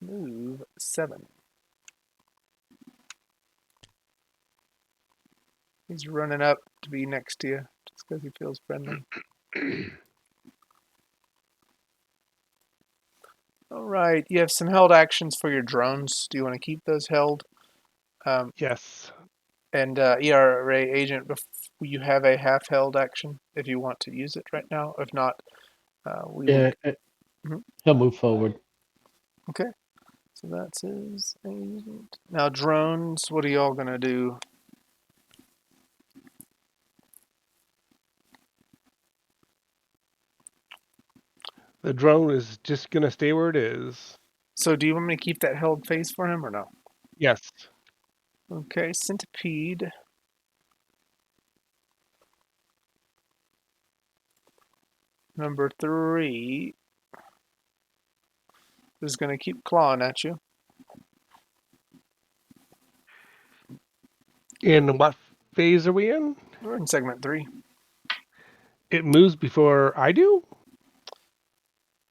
move 7. He's running up to be next to you just because he feels friendly. All right, you have some held actions for your drones. Do you want to keep those held? Yes. And ERA agent, you have a half held action if you want to use it right now. If not, we will. Yeah, Mhm. he'll move forward. Okay, so that's his agent. Now drones, what are y'all gonna do? The drone is just going to stay where it is. So do you want me to keep that held phase for him or no? Yes. Okay, centipede. Number 3 is going to keep clawing at you. In what phase are we in? We're in segment 3. It moves before I do?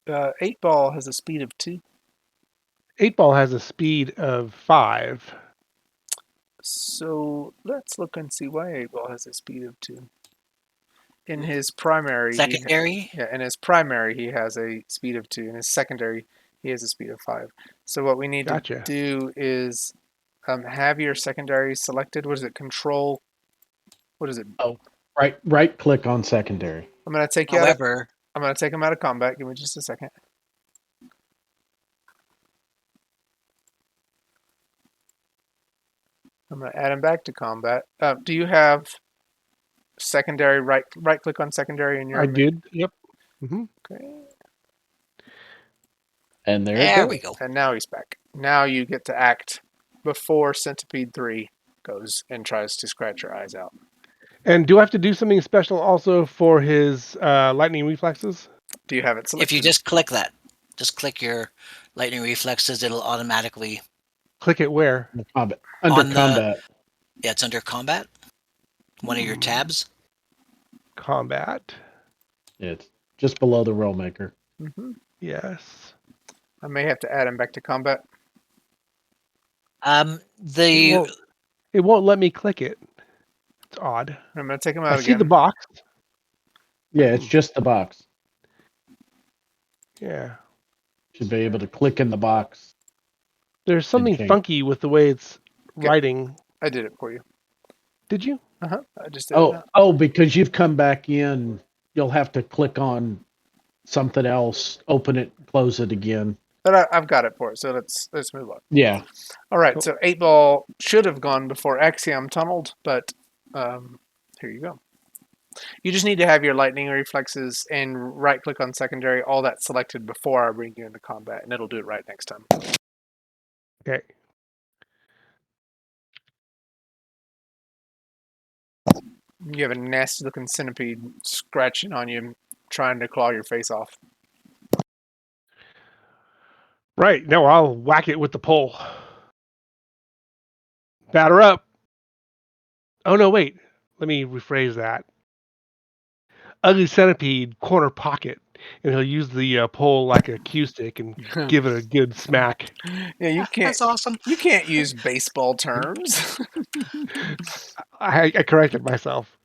8-Ball has a speed of 2. 8-Ball has a speed of 5. So let's look and see why 8-Ball has a speed of 2. In his primary, Secondary. in his primary, he has a speed of 2. In his secondary, he has a speed of 5. So what we need to Gotcha. do is have your secondary selected. What is it? Control. What is it? Oh, right click on secondary. I'm gonna take you out. However, I'm gonna take him out of combat. Give me just a second. I'm gonna add him back to combat. Do you have secondary right click on secondary in your? I did. Yep. Okay. And there we go. And now he's back. Now you get to act before Centipede 3 goes and tries to scratch your eyes out. And do I have to do something special also for his lightning reflexes? Do you have it selected? If you just click that, just click your lightning reflexes, it'll automatically. Click it where? Combat. Yeah, it's under combat. One of your tabs. Combat. It's just below the roll maker. Mm-hmm. Yes. I may have to add him back to combat. It won't let me click it. It's odd. I'm going to take him out I see again. the box. Yeah, it's just the box. Yeah. Should be able to click in the box. There's something change. funky with the way it's Okay. writing. I did it for you. Did you? I just did it now. Oh, because you've come back in, you'll have to click on something else, open it, close it again. But I've got it for it, so let's move on. Yeah. All right, Cool. so 8-ball should have gone before Axiom tunneled, but here you go. You just need to have your lightning reflexes and right-click on secondary, all that selected before I bring you into combat, and it'll do it right next time. Okay. You have a nasty-looking centipede scratching on you, trying to claw your face off. Right. Now I'll whack it with the pole. Batter up. Oh, no, wait. Let me rephrase that. Ugly centipede, corner pocket. And he'll use the pole like a cue stick and give it a good smack. Yeah, you can't. That's awesome. You can't use baseball terms. I corrected myself.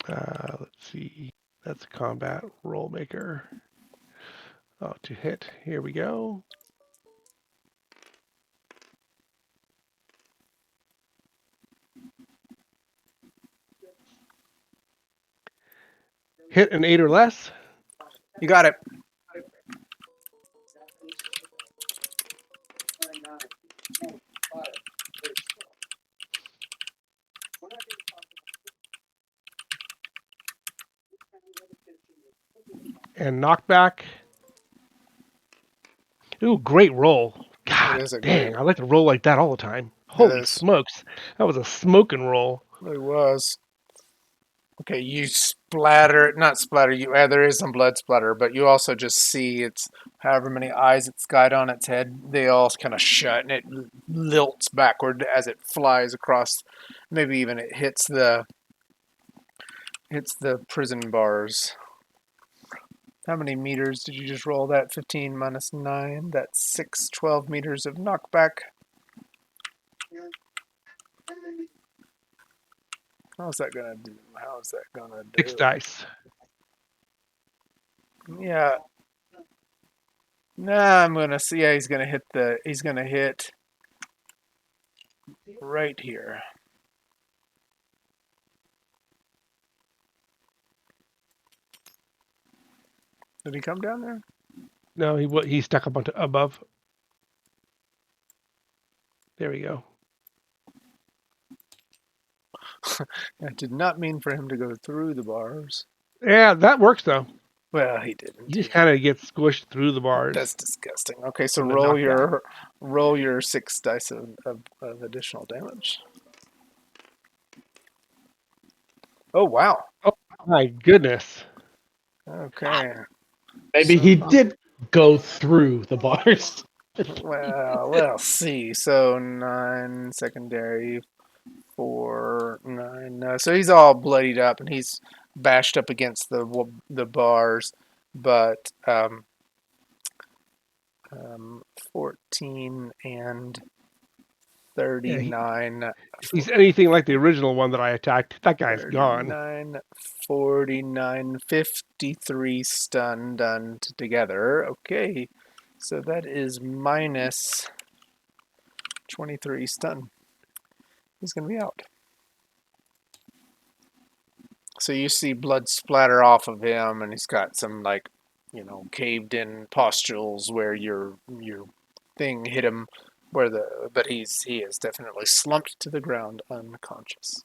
Let's see. That's a combat roll maker. Oh, to hit. Here we go. Hit an 8 or less. You got it. And knockback. Ooh, great roll. God is a dang, great- I like to roll like that all the time. It Holy is. smokes. That was a smoking roll. It was. Okay, you not splatter. There is some blood splatter, but you also just see it's however many eyes it's got on its head. They all kind of shut, and it lilts backward as it flies across. Maybe even it hits the prison bars. How many meters did you just roll that? 15 minus 9. That's 6, 12 meters of knockback. How's that gonna do? How's that gonna do? 6 dice. Yeah. Nah, I'm gonna see. Yeah, he's gonna hit right here. Did he come down there? No, he stuck up above. There we go. I did not mean for him to go through the bars. Yeah, that works though. Well, he didn't. You just kind of get squished through the bars. That's disgusting. Okay, so And the roll your 6 dice of additional damage. Oh wow! Oh my goodness! Okay. Maybe he did go through the bars. Well, we'll see. So 9 secondary, 4, 9. So he's all bloodied up and he's bashed up against the bars, but 14 and 39. Yeah, if he's anything like the original one that I attacked, that guy's gone. 39, 49, 53 stun done together. Okay, so that is minus 23 stun. He's going to be out. So you see blood splatter off of him, and he's got some caved-in pustules where your thing hit him, but he is definitely slumped to the ground, unconscious.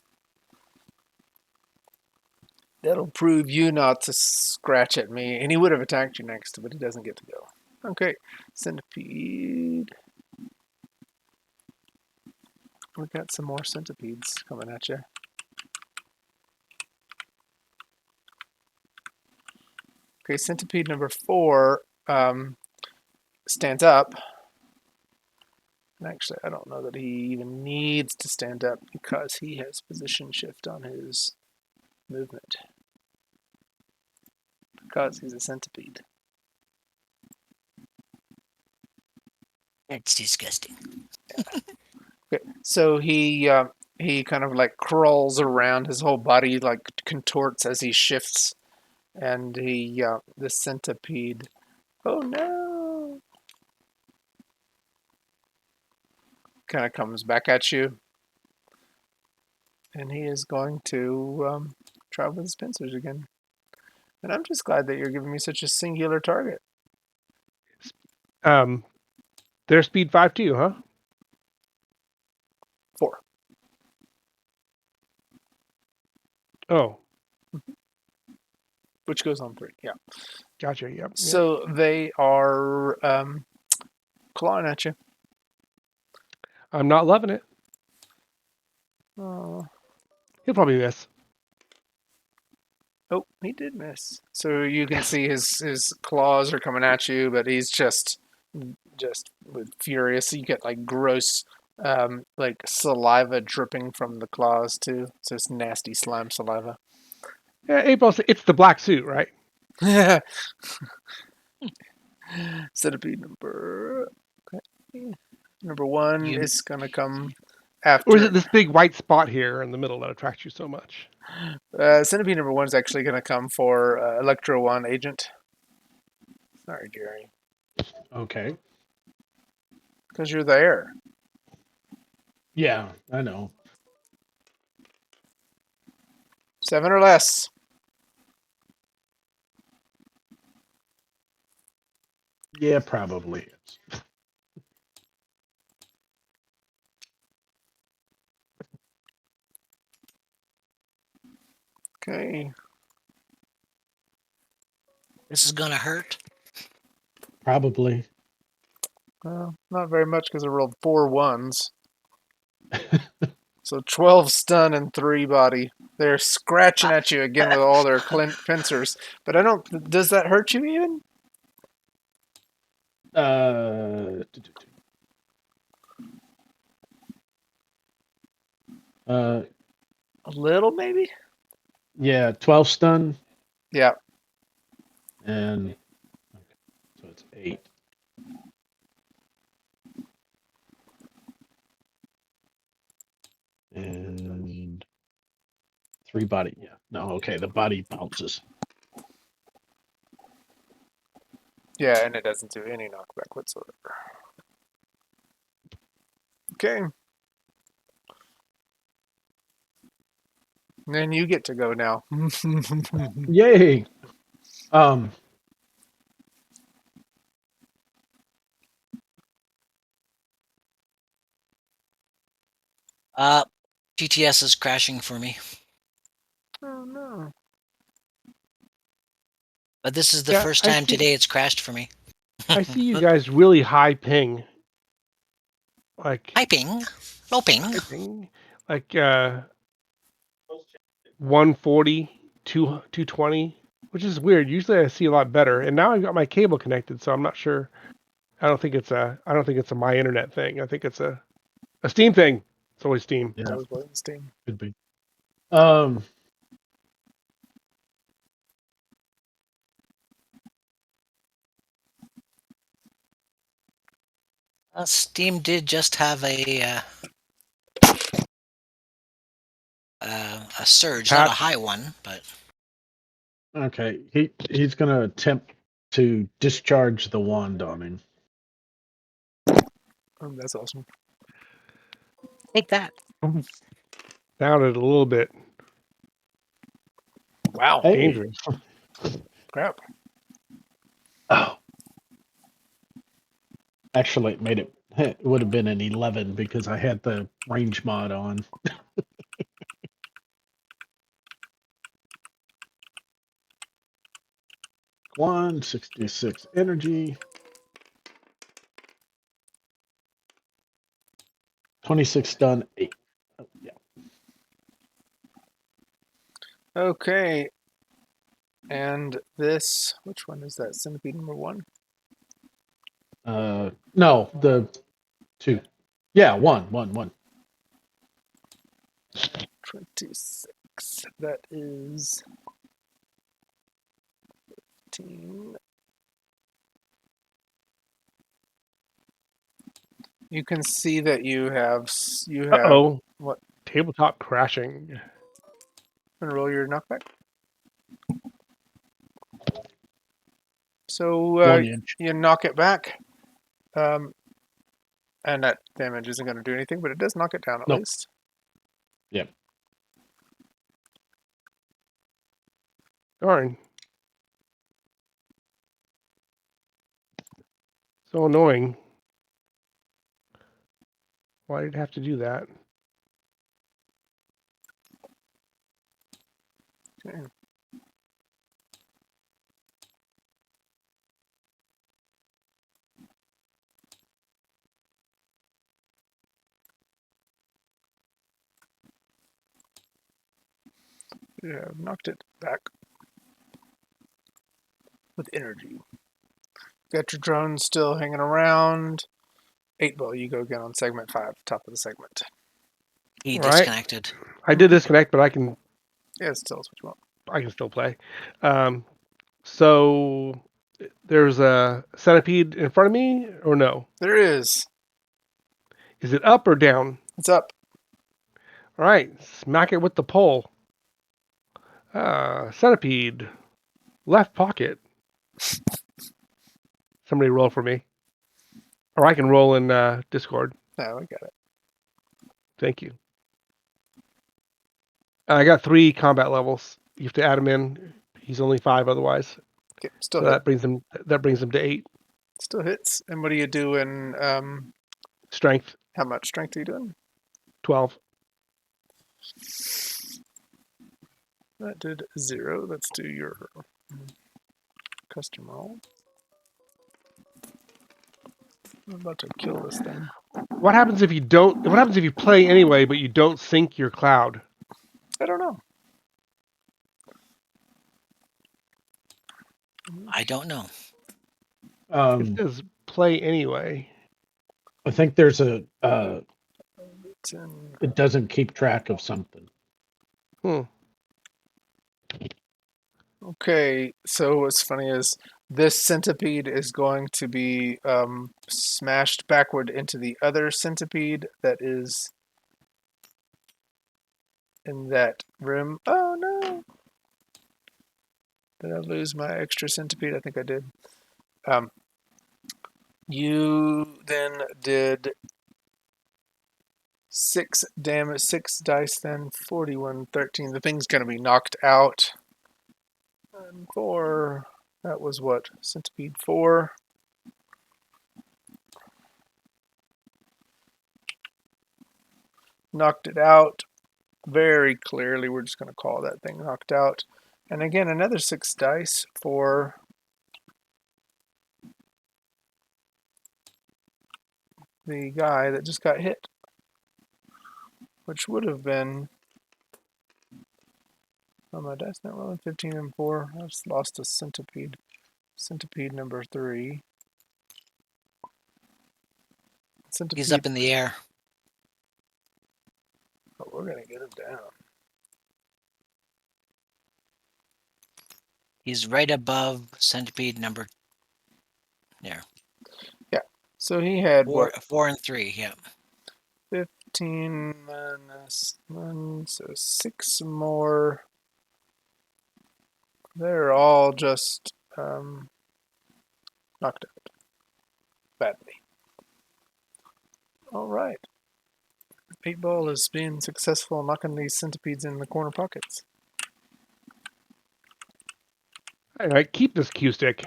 That'll prove you not to scratch at me, and he would have attacked you next, but he doesn't get to go. Okay, centipede. We got some more centipedes coming at you. Okay, centipede number 4 stands up. And actually, I don't know that he even needs to stand up because he has position shift on his movement. Because he's a centipede. It's disgusting. Okay, so he kind of like crawls around. His whole body like contorts as he shifts, and the centipede. Oh no! kind of comes back at you, and he is going to try with his pincers again. And I'm just glad that you're giving me such a singular target. Their speed 5 too, huh? 4. Oh, Which goes on 3. Yeah. gotcha. Yep. So they are clawing at you. I'm not loving it. Oh, He'll probably miss. he did miss. So you can see his claws are coming at you, but he's just furious. You get like gross like saliva dripping from the claws too. It's just nasty slime saliva. Yeah, April, it's the black suit, right? Centipede number 1 You- is gonna come Or is after. it this big white spot here in the middle that attracts you so much? Centipede number 1 is actually gonna come for Electro 1 agent. Sorry, Jerry, Okay. because you're there. Yeah, I know. 7 or less. Yeah, probably. Okay. This is gonna hurt. Probably. Not very much because I rolled 4 1s. So 12 stun and 3 body. They're scratching at you again with all their pincers. But I don't. Does that hurt you even? Uh, uh, A little, maybe? yeah, 12 stun, Yeah. and so it's 8. And 3 body. Yeah. No, okay. The body bounces. Yeah, and it doesn't do any knockback whatsoever. Okay. And then you get to go now. Yay! Um, GTS is crashing for me. Oh, no. But this is the Yeah, first I time see. today it's crashed for me. I see you guys really high ping, like High ping, low ping. high ping, like 140, 220, which is weird. Usually I see a lot better, and now I've got my cable connected, so I'm not sure. I don't think it's a my internet thing. I think it's a Steam thing. It's always Steam. yeah, Always blame Steam. could be. Um, Steam did just have a surge, not a Patch. high one, but okay. He's gonna attempt to discharge the wand on him. Oh, that's awesome. take that. Sounded a little bit Wow. Hey. dangerous. Crap. Oh. Actually, it made it. It would have been an 11 because I had the range mod on. 166 energy. 26 stun. 8. Oh, yeah. Okay. And this, which one is that? Centipede number 1? No, the 2. Yeah, 1, 1, 1. 26. That is 15. You can see that you have Uh-oh. what? Tabletop crashing. And roll your knockback. So 1 inch. you knock it back. And that damage isn't going to do anything, but it does knock it down at Nope. least. Yep. Darn. So annoying. Why did it have to do that? Okay. Yeah, knocked it back with energy. Got your drone still hanging around. 8-ball, you go again on segment 5, top of the segment. He All right. disconnected. I did disconnect, but I can Yeah, it's still what you want. still play. So there's a centipede in front of me, or no? There is. Is it up or down? It's up. All right, smack it with the pole. Centipede, left pocket. Somebody roll for me, or I can roll in Discord. No, I got it. Thank you. I got 3 combat levels. You have to add him in. He's only 5 otherwise. Okay, still So hit. that brings him to 8 Still hits. And what are you doing? strength. How much strength are you doing? 12. That did 0. Let's do your custom roll. I'm about to kill this thing. What happens if you don't? What happens if you play anyway, but you don't sync your cloud? I don't know. I don't know. It says play anyway. I think there's a It's in... it doesn't keep track of something. Okay, so what's funny is this centipede is going to be smashed backward into the other centipede that is in that room. Oh no! Did I lose my extra centipede? I think I did. You then did 6 damage, 6 dice, then 41, 13. The thing's going to be knocked out. And 4, that was what? Centipede 4. Knocked it out very clearly. We're just going to call that thing knocked out. And again, another 6 dice for the guy that just got hit, which would have been, oh, my dice not rolling, 15 and 4. I just lost a centipede. Centipede number 3. Centipede. He's up in the air. Oh, we're going to get him down. He's right above centipede number. There. Yeah. So he had what? 4 and 3. Yeah. 15 minus 1, so 6 more. They're all just knocked out badly. All right. 8-ball has been successful knocking these centipedes in the corner pockets. All right, keep this cue stick.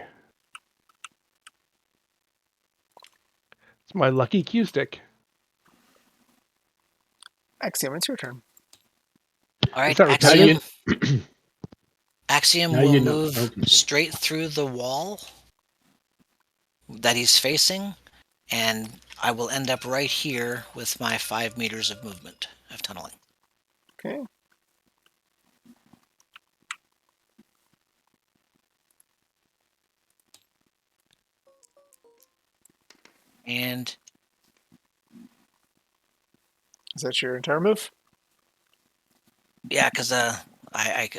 It's my lucky cue stick. Axiom, it's your turn. All right, Is that Axiom. repetitive? Axiom Now will you know. move Okay. straight through the wall that he's facing, and I will end up right here with my 5 meters of movement of tunneling. Okay. And Is that your entire move? yeah, because I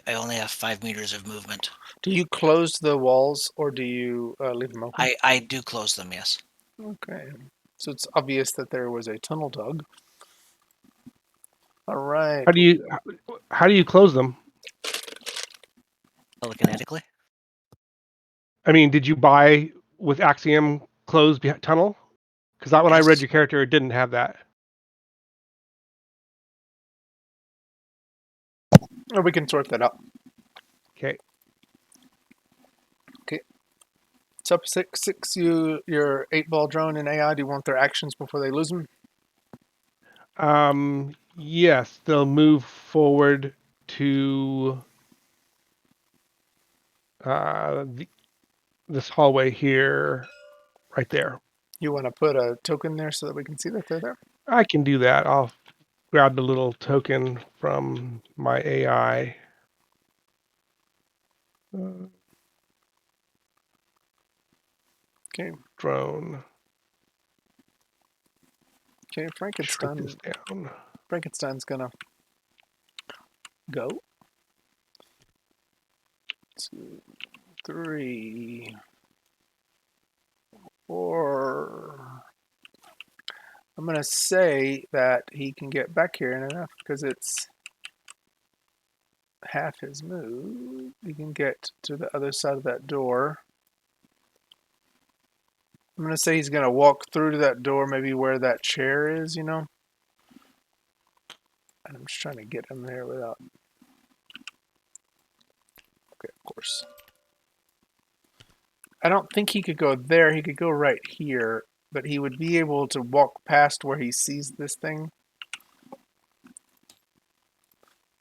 only have 5 meters of movement. Do you close the walls or do you leave them open? I do close them, yes. Okay. So it's obvious that there was a tunnel dug. All right. How do you close them? Telekinetically. I mean, did you buy with Axiom closed tunnel? Because when I read Yes. your character, it didn't have that. Or we can sort that out. Okay. So six, your 8-ball drone and AI. Do you want their actions before they lose them? Yes, they'll move forward to this hallway here, right there. You want to put a token there so that we can see that they're there? I can do that. I'll grab the little token from my AI. Okay. Drone. Okay. Shrink this down. Frankenstein's gonna go. 2, 3, 4. I'm gonna say that he can get back here in enough because it's half his move. He can get to the other side of that door. I'm gonna say he's gonna walk through to that door, maybe where that chair is, you know. And I'm just trying to get him there without. Okay, of course. I don't think he could go there. He could go right here, but he would be able to walk past where he sees this thing.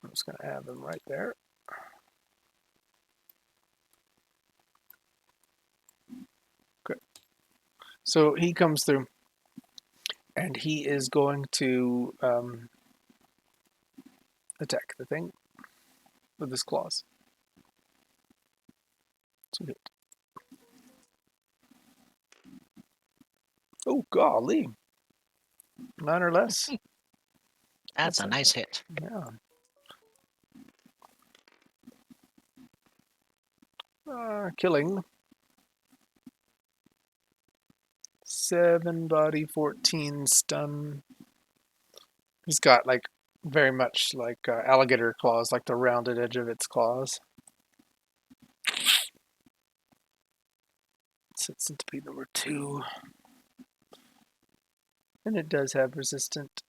I'm just gonna have him right there. Good. So he comes through, and he is going to attack the thing with his claws. To hit. Oh golly, 9 or less. That's a nice hit. Yeah. Killing. 7 body, 14 stun. He's got like very much like alligator claws, like the rounded edge of its claws. Sits centipede number 2. And it does have resistant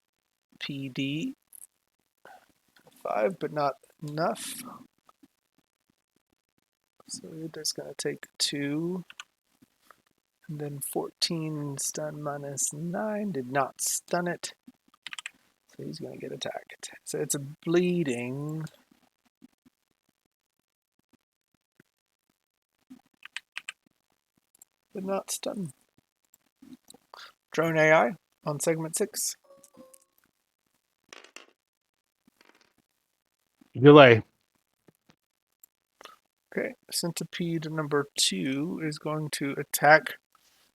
PD. 5, but not enough. So it is going to take 2. And then 14 stun minus 9 did not stun it. So he's going to get attacked. So it's a bleeding. But not stun. Drone AI on segment 6. Delay. Okay, centipede number 2 is going to attack,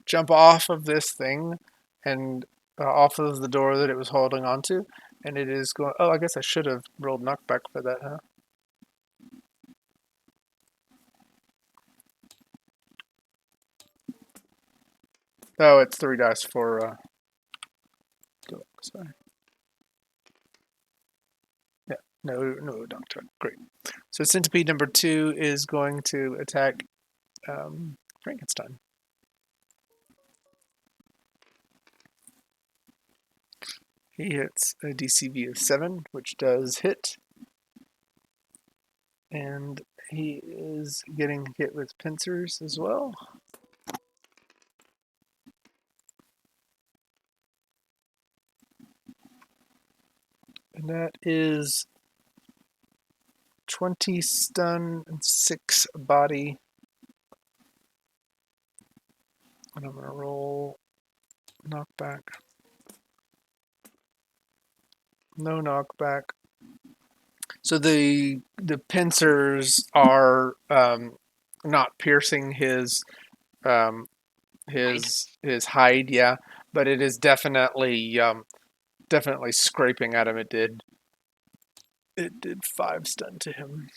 jump off of this thing, and off of the door that it was holding onto, and it is going. Oh, I guess I should have rolled knockback for that, huh? Oh, it's 3 dice for. Sorry. Yeah, no knockback. Great. So centipede number 2 is going to attack Frankenstein. He hits a DCV of 7, which does hit. And he is getting hit with pincers as well. And that is 20 stun and 6 body. And I'm going to roll knockback. No knockback. So the pincers are not piercing his hide, yeah, but it is definitely scraping at him. It did 5 stun to him.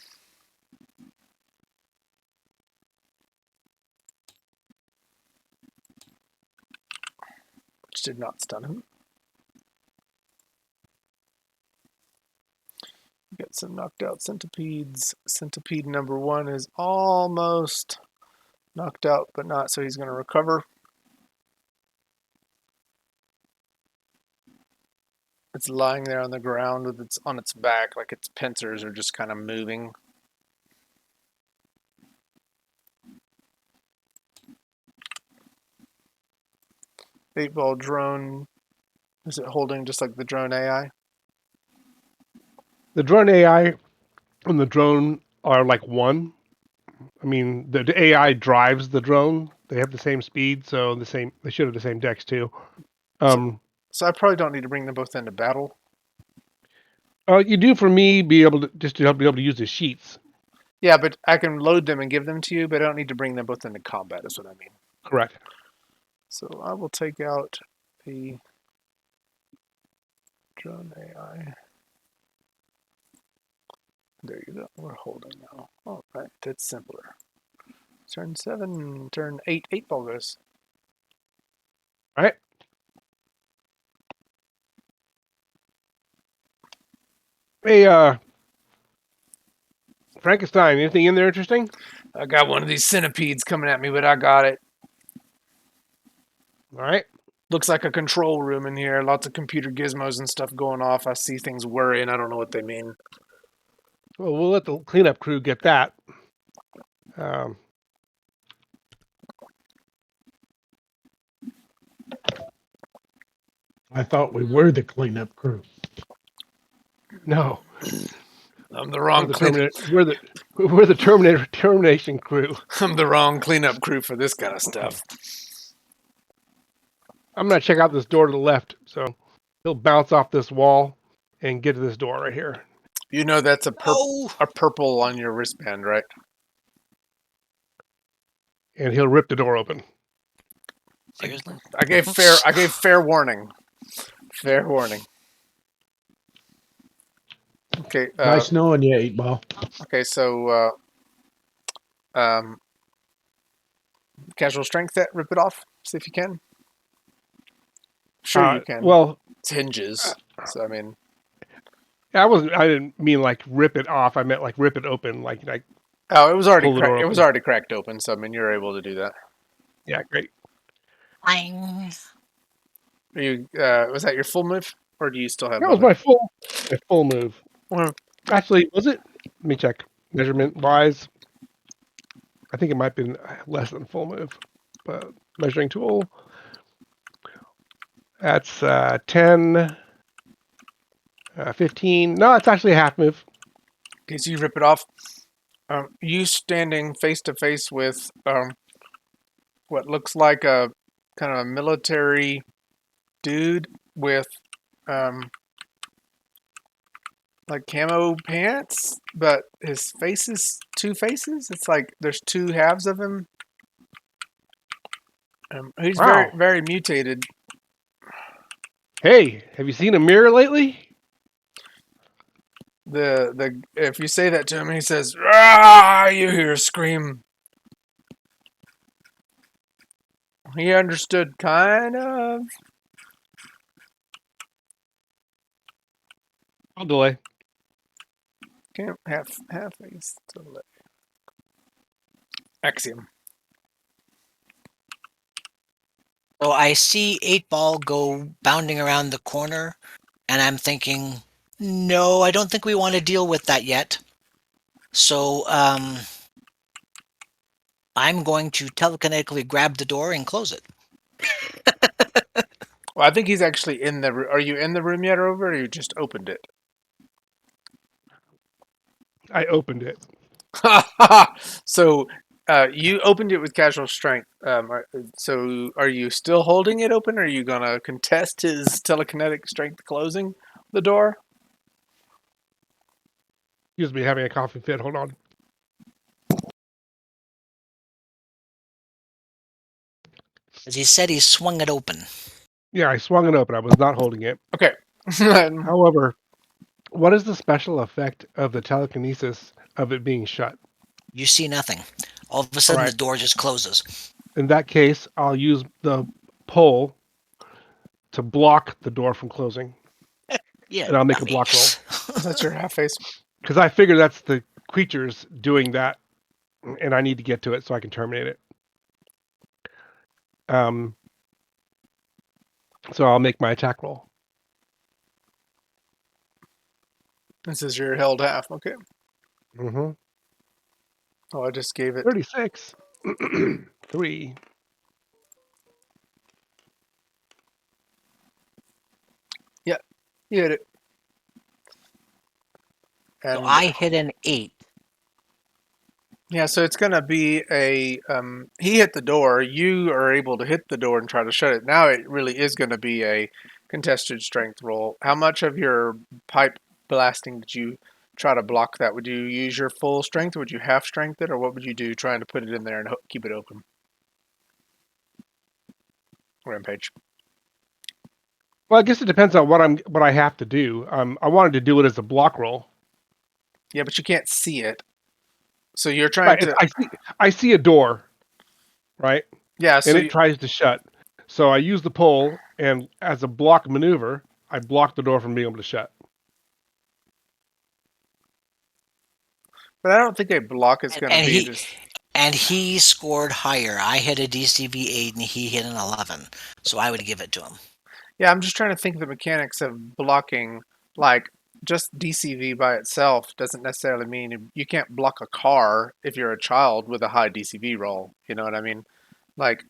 Which did not stun him. Got some knocked out centipedes. Centipede number 1 is almost knocked out, but not, so he's going to recover. It's lying there on the ground with its on its back, like its pincers are just kind of moving. Eight-ball drone. Is it holding just like the drone AI? The drone AI and the drone are like one. I mean, the AI drives the drone. They have the same speed, so they should have the same dex too. So I probably don't need to bring them both into battle. You do for me be able to help be able to use the sheets. Yeah, but I can load them and give them to you, but I don't need to bring them both into combat, is what I mean. Correct. So I will take out the drone AI. There you go. We're holding now. All right, that's simpler. Turn 7, turn 8, 8-ball goes. All right. Hey, Frankenstein, anything in there interesting? I got one of these centipedes coming at me, but I got it. All right. Looks like a control room in here. Lots of computer gizmos and stuff going off. I see things whirring. I don't know what they mean. Well, we'll let the cleanup crew get that. I thought we were the cleanup crew. No, I'm the we're wrong the clean. we're the termination crew. I'm the wrong cleanup crew for this kind of stuff. I'm gonna check out this door to the left. So he'll bounce off this wall and get to this door right here. You know that's a Oh, purple on your wristband, right? And he'll rip the door open. seriously? I gave fair warning. Fair warning. Okay. Nice knowing you, 8-ball. Okay. So, casual strength that. Rip it off. See if you can. Sure, you can. Well, It's hinges. So I mean, I didn't mean like rip it off. I meant like rip it open. Like oh, it was already pull the door it was open. already cracked open. So I mean, you're able to do that. Yeah, great. Bang. Are you? Was that your full move, or do you still have? That was my full move. Well, Actually, was it? Let me check. Measurement wise, I think it might be less than full move. But measuring tool. That's 10, 15. No, it's actually a half move. okay, so you rip it off. You standing face to face with what looks like a kind of a military dude with like camo pants, but his face is two faces. It's like there's two halves of him. He's Wow. very mutated. Hey, have you seen a mirror lately? The if you say that to him, he says, "Ah!" You hear a scream. He understood, kind of. I'll delay. Can't half face delay. Axiom. So I see 8-ball go bounding around the corner, and I'm thinking, no, I don't think we want to deal with that yet. So I'm going to telekinetically grab the door and close it. Well, I think he's actually in the. Are you in the room yet, Rover, or you just opened it? I opened it. So you opened it with casual strength. So are you still holding it open? Or are you gonna contest his telekinetic strength closing the door? Excuse me, having a coughing fit. Hold on. As he said, he swung it open. Yeah, I swung it open. I was not holding it. Okay. However, what is the special effect of the telekinesis of it being shut? You see nothing. All of a All sudden, right. the door just closes. In that case, I'll use the pole to block the door from closing, Yeah, and I'll make a dummy. block roll. That's your half face. Because I figure that's the creatures doing that, and I need to get to it so I can terminate it. So I'll make my attack roll. This is your held half. Okay. Mm-hmm. Oh, I just gave it. 36. 3. Yeah, you hit it. So And I hit an 8. yeah, so it's gonna be a. He hit the door. You are able to hit the door and try to shut it. Now it really is going to be a contested strength roll. How much of your pipe blasting did you try to block that? Would you use your full strength? Would you half strength it, or what would you do trying to put it in there and keep it open? Rampage. Well, I guess it depends on what I have to do. I wanted to do it as a block roll. Yeah, but you can't see it. So you're trying Right. to. I see a door, right, Yeah. and So it tries to shut. So I use the pole, and as a block maneuver, I block the door from being able to shut. but I don't think a block is And, going to and be he just. and he scored higher. I hit a DCV 8 and he hit an 11. So I would give it to him. Yeah, I'm just trying to think of the mechanics of blocking. Like, just DCV by itself doesn't necessarily mean you can't block a car if you're a child with a high DCV roll. You know what I mean? Like,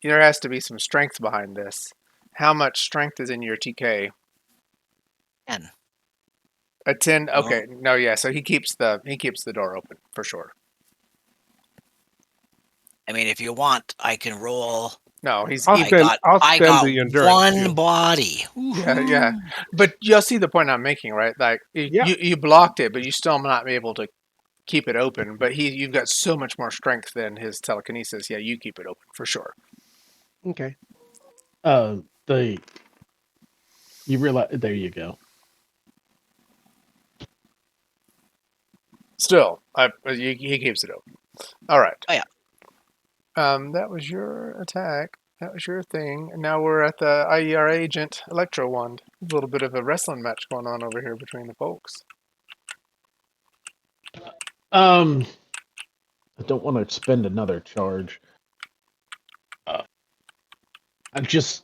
there has to be some strength behind this. How much strength is in your TK? 10. A 10. No. Okay, no, yeah. So he keeps the door open for sure. I mean, if you want, I can roll. No, he's I'll he, spend I'll I spend got the endurance one too. body. yeah. Woohoo. But you'll see the point I'm making, right? Like Yeah. you blocked it, but you still not be able to keep it open. But you've got so much more strength than his telekinesis. Yeah, you keep it open for sure. Okay. The you realize there you go. Still, he keeps it open. All right. Oh, yeah. That was your attack. That was your thing. And now we're at the IER agent Electro Wand. A little bit of a wrestling match going on over here between the folks. I don't want to expend another charge. I'm just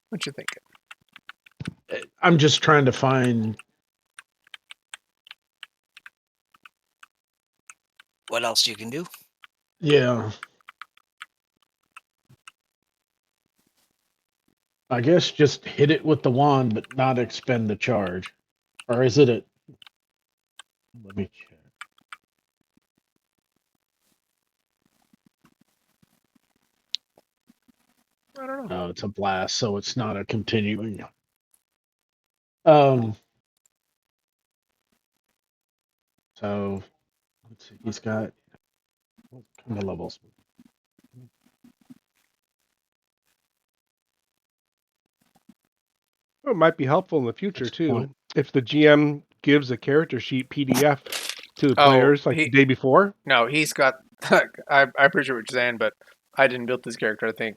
What you thinking? I'm just trying to find. What else you can do? Yeah. I guess just hit it with the wand, but not expend the charge. Or is it a. Let me check. I don't know. Oh, it's a blast, so it's not a continuing. Um. So let's see. He's got what kind of levels? It might be helpful in the future That's too point. if the GM gives a character sheet PDF to the Oh, players like the day before. no, he's got. I appreciate what you're saying, but I didn't build this character, I think,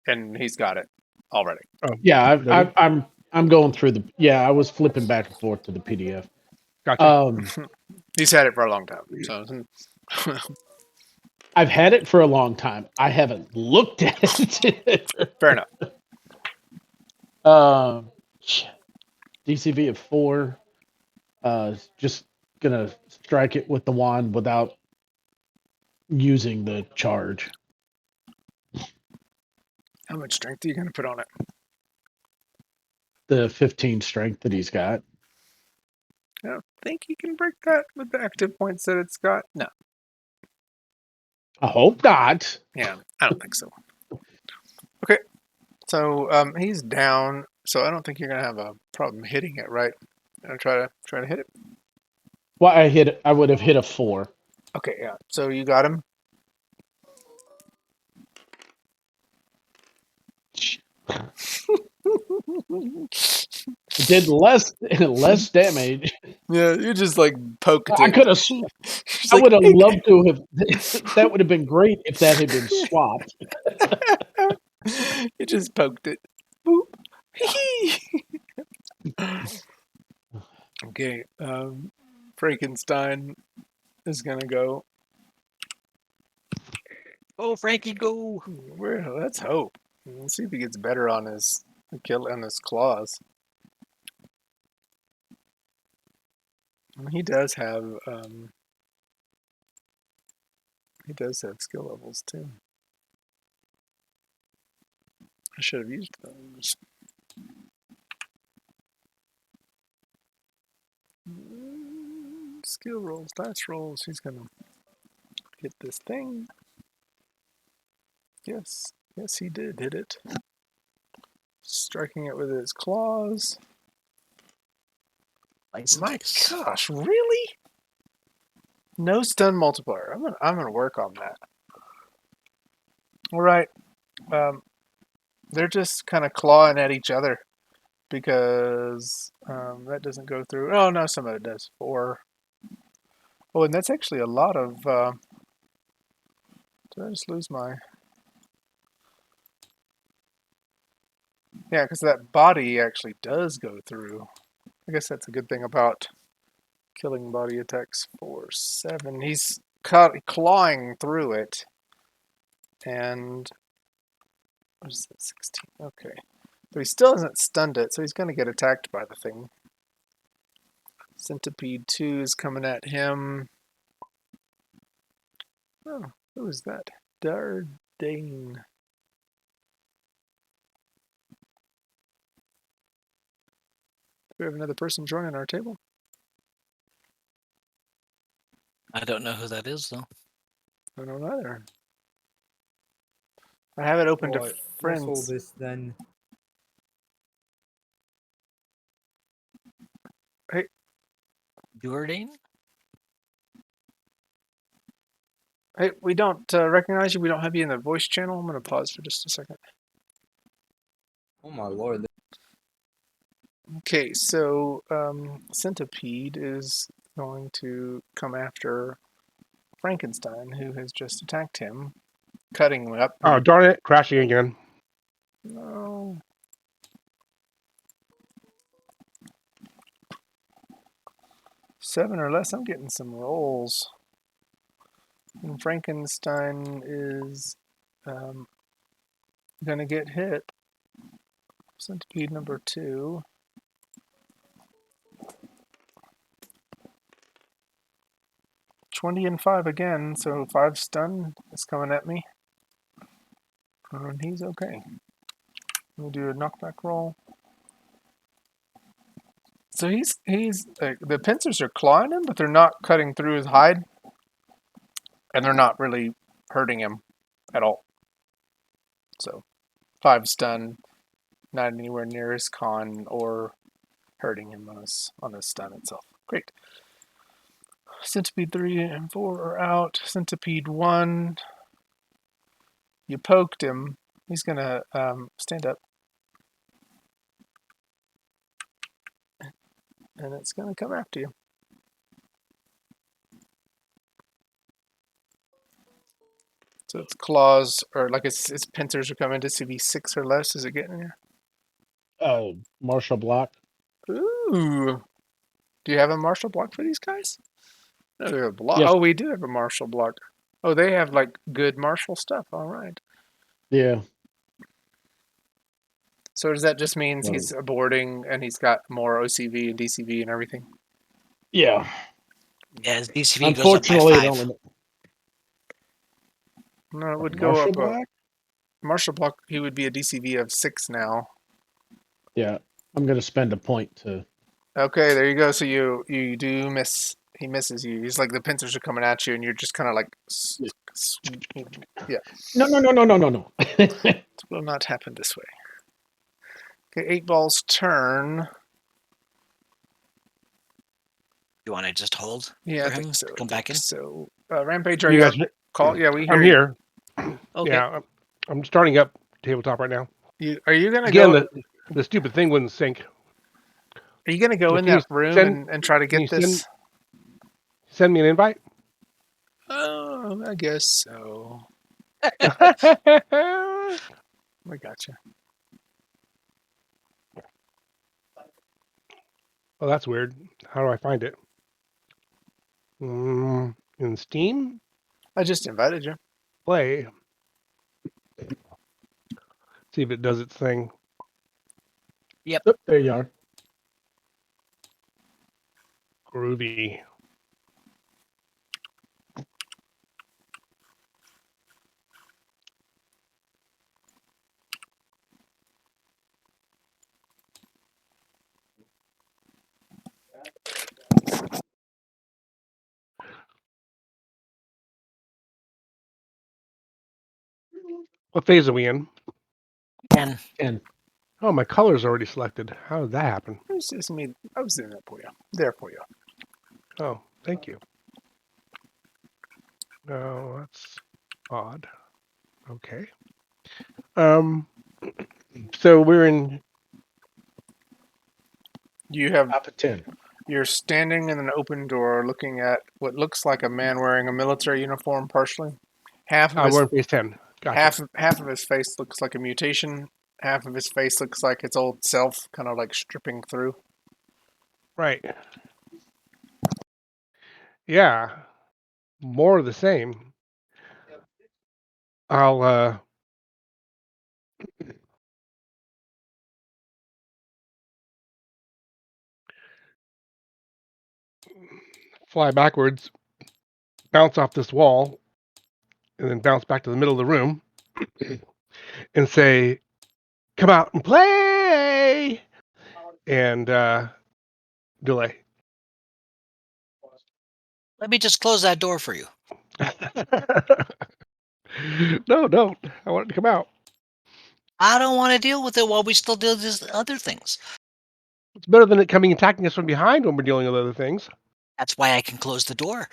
and he's got it already. Oh, Yeah, does he? I'm going through the. Yeah, I was flipping back and forth to the PDF. Gotcha. He's had it for a long time, so I've had it for a long time. I haven't looked at it. fair enough. Shit. DCV of 4. Just gonna strike it with the wand without using the charge. How much strength are you going to put on it? The 15 strength that he's got. I don't think you can break that with the active points that it's got. No, I hope not. yeah, I don't think so. Okay, so he's down, so I don't think you're going to have a problem hitting it, right? I'm gonna try to hit it. Well, I would have hit a 4. Okay, yeah. So you got him. It did less damage. Yeah, you just like poked I it. could have. She's I like, would have "Hey, loved to have. That would have been great if that had been swapped. you just poked it. Boop. Okay. Frankenstein is gonna go. Oh, Frankie, go! Let's hope. Let's see if he gets better on his claws. He does have skill levels too. I should have used those. Skill rolls, dice rolls. He's gonna hit this thing. Yes, he did hit it. Striking it with his claws. Nice, My nice. gosh, really? No stun multiplier. I'm gonna work on that. All right. They're just kind of clawing at each other because that doesn't go through. Oh no, some of it does. 4. Oh, and that's actually a lot of. Did I just lose my? Yeah, because that body actually does go through. I guess that's a good thing about killing body attacks for 7. He's clawing through it, and what is that? 16. Okay, but he still hasn't stunned it, so he's going to get attacked by the thing. Centipede 2 is coming at him. Oh, who is that? Dardane. Do we have another person joining our table? I don't know who that is, though. I don't know either. I have it open to Let's friends. hold this then. Jordan? Hey, we don't recognize you. We don't have you in the voice channel. I'm going to pause for just a second. Oh my lord. Okay, so Centipede is going to come after Frankenstein, who has just attacked him, cutting him up. Oh, darn it. Crashing again. No. Seven or less. I'm getting some rolls. And Frankenstein is going to get hit. Centipede number 2. $20 and 5 again, so 5 stun is coming at me. And he's okay. We'll do a knockback roll. So he's the pincers are clawing him, but they're not cutting through his hide, and they're not really hurting him at all. So 5 stun, not anywhere near his con or hurting him on his stun itself. Great. Centipede 3 and 4 are out. Centipede 1, you poked him. He's gonna stand up, and it's gonna come after you. So its claws, or like its pincers are coming to CV 6 or less. Is it getting here? Oh, martial block. Ooh. Do you have a martial block for these guys? No, they're a block. Yes. Oh, we do have a martial block. Oh, they have like good martial stuff. All right. Yeah. So does that just means No. he's aborting and he's got more OCV and DCV and everything? Yeah. Yeah, his DCV goes up by Unfortunately, it 5. only No, it would go martial up. block. Martial block, he would be a DCV of 6 now. Yeah, I'm gonna spend a point to. Okay, there you go. So you do miss. He misses you. He's like the pincers are coming at you, and you're just kind of like, yeah. No. It will not happen this way. Okay, 8 Ball's turn. You want to just hold Yeah, for I him think so. to come back in? So, Rampage, are You you guys, call? Yeah, we hear I'm you. here. Okay. Yeah, I'm starting up tabletop right now. Are you gonna Again, go? the stupid thing wouldn't sync. Are you gonna go in Can you that room and try to can you get this? Send me an invite? Oh, I guess so. I gotcha. Well, that's weird. How do I find it? In Steam, I just invited you. play. See if it does its thing. Oh, there you are. Groovy. What phase are we in? And 10. Oh, my color's already selected. How did that happen? It's just me. I was doing that for you. There for you. Oh, thank you. Oh, that's odd. Okay. So we're in. You have. Top of 10. You're standing in an open door, looking at what looks like a man wearing a military uniform. Partially, half of his We're in phase 10. Gotcha. half of his face looks like a mutation. Half of his face looks like its old self, kind of like stripping through. Right. Yeah. More of the same. I'll fly backwards, bounce off this wall, and then bounce back to the middle of the room and say, "Come out and play!" And delay. let me just close that door for you. No, don't. I want it to come out. I don't want to deal with it while we still deal with these other things. It's better than it coming attacking us from behind when we're dealing with other things. That's why I can close the door.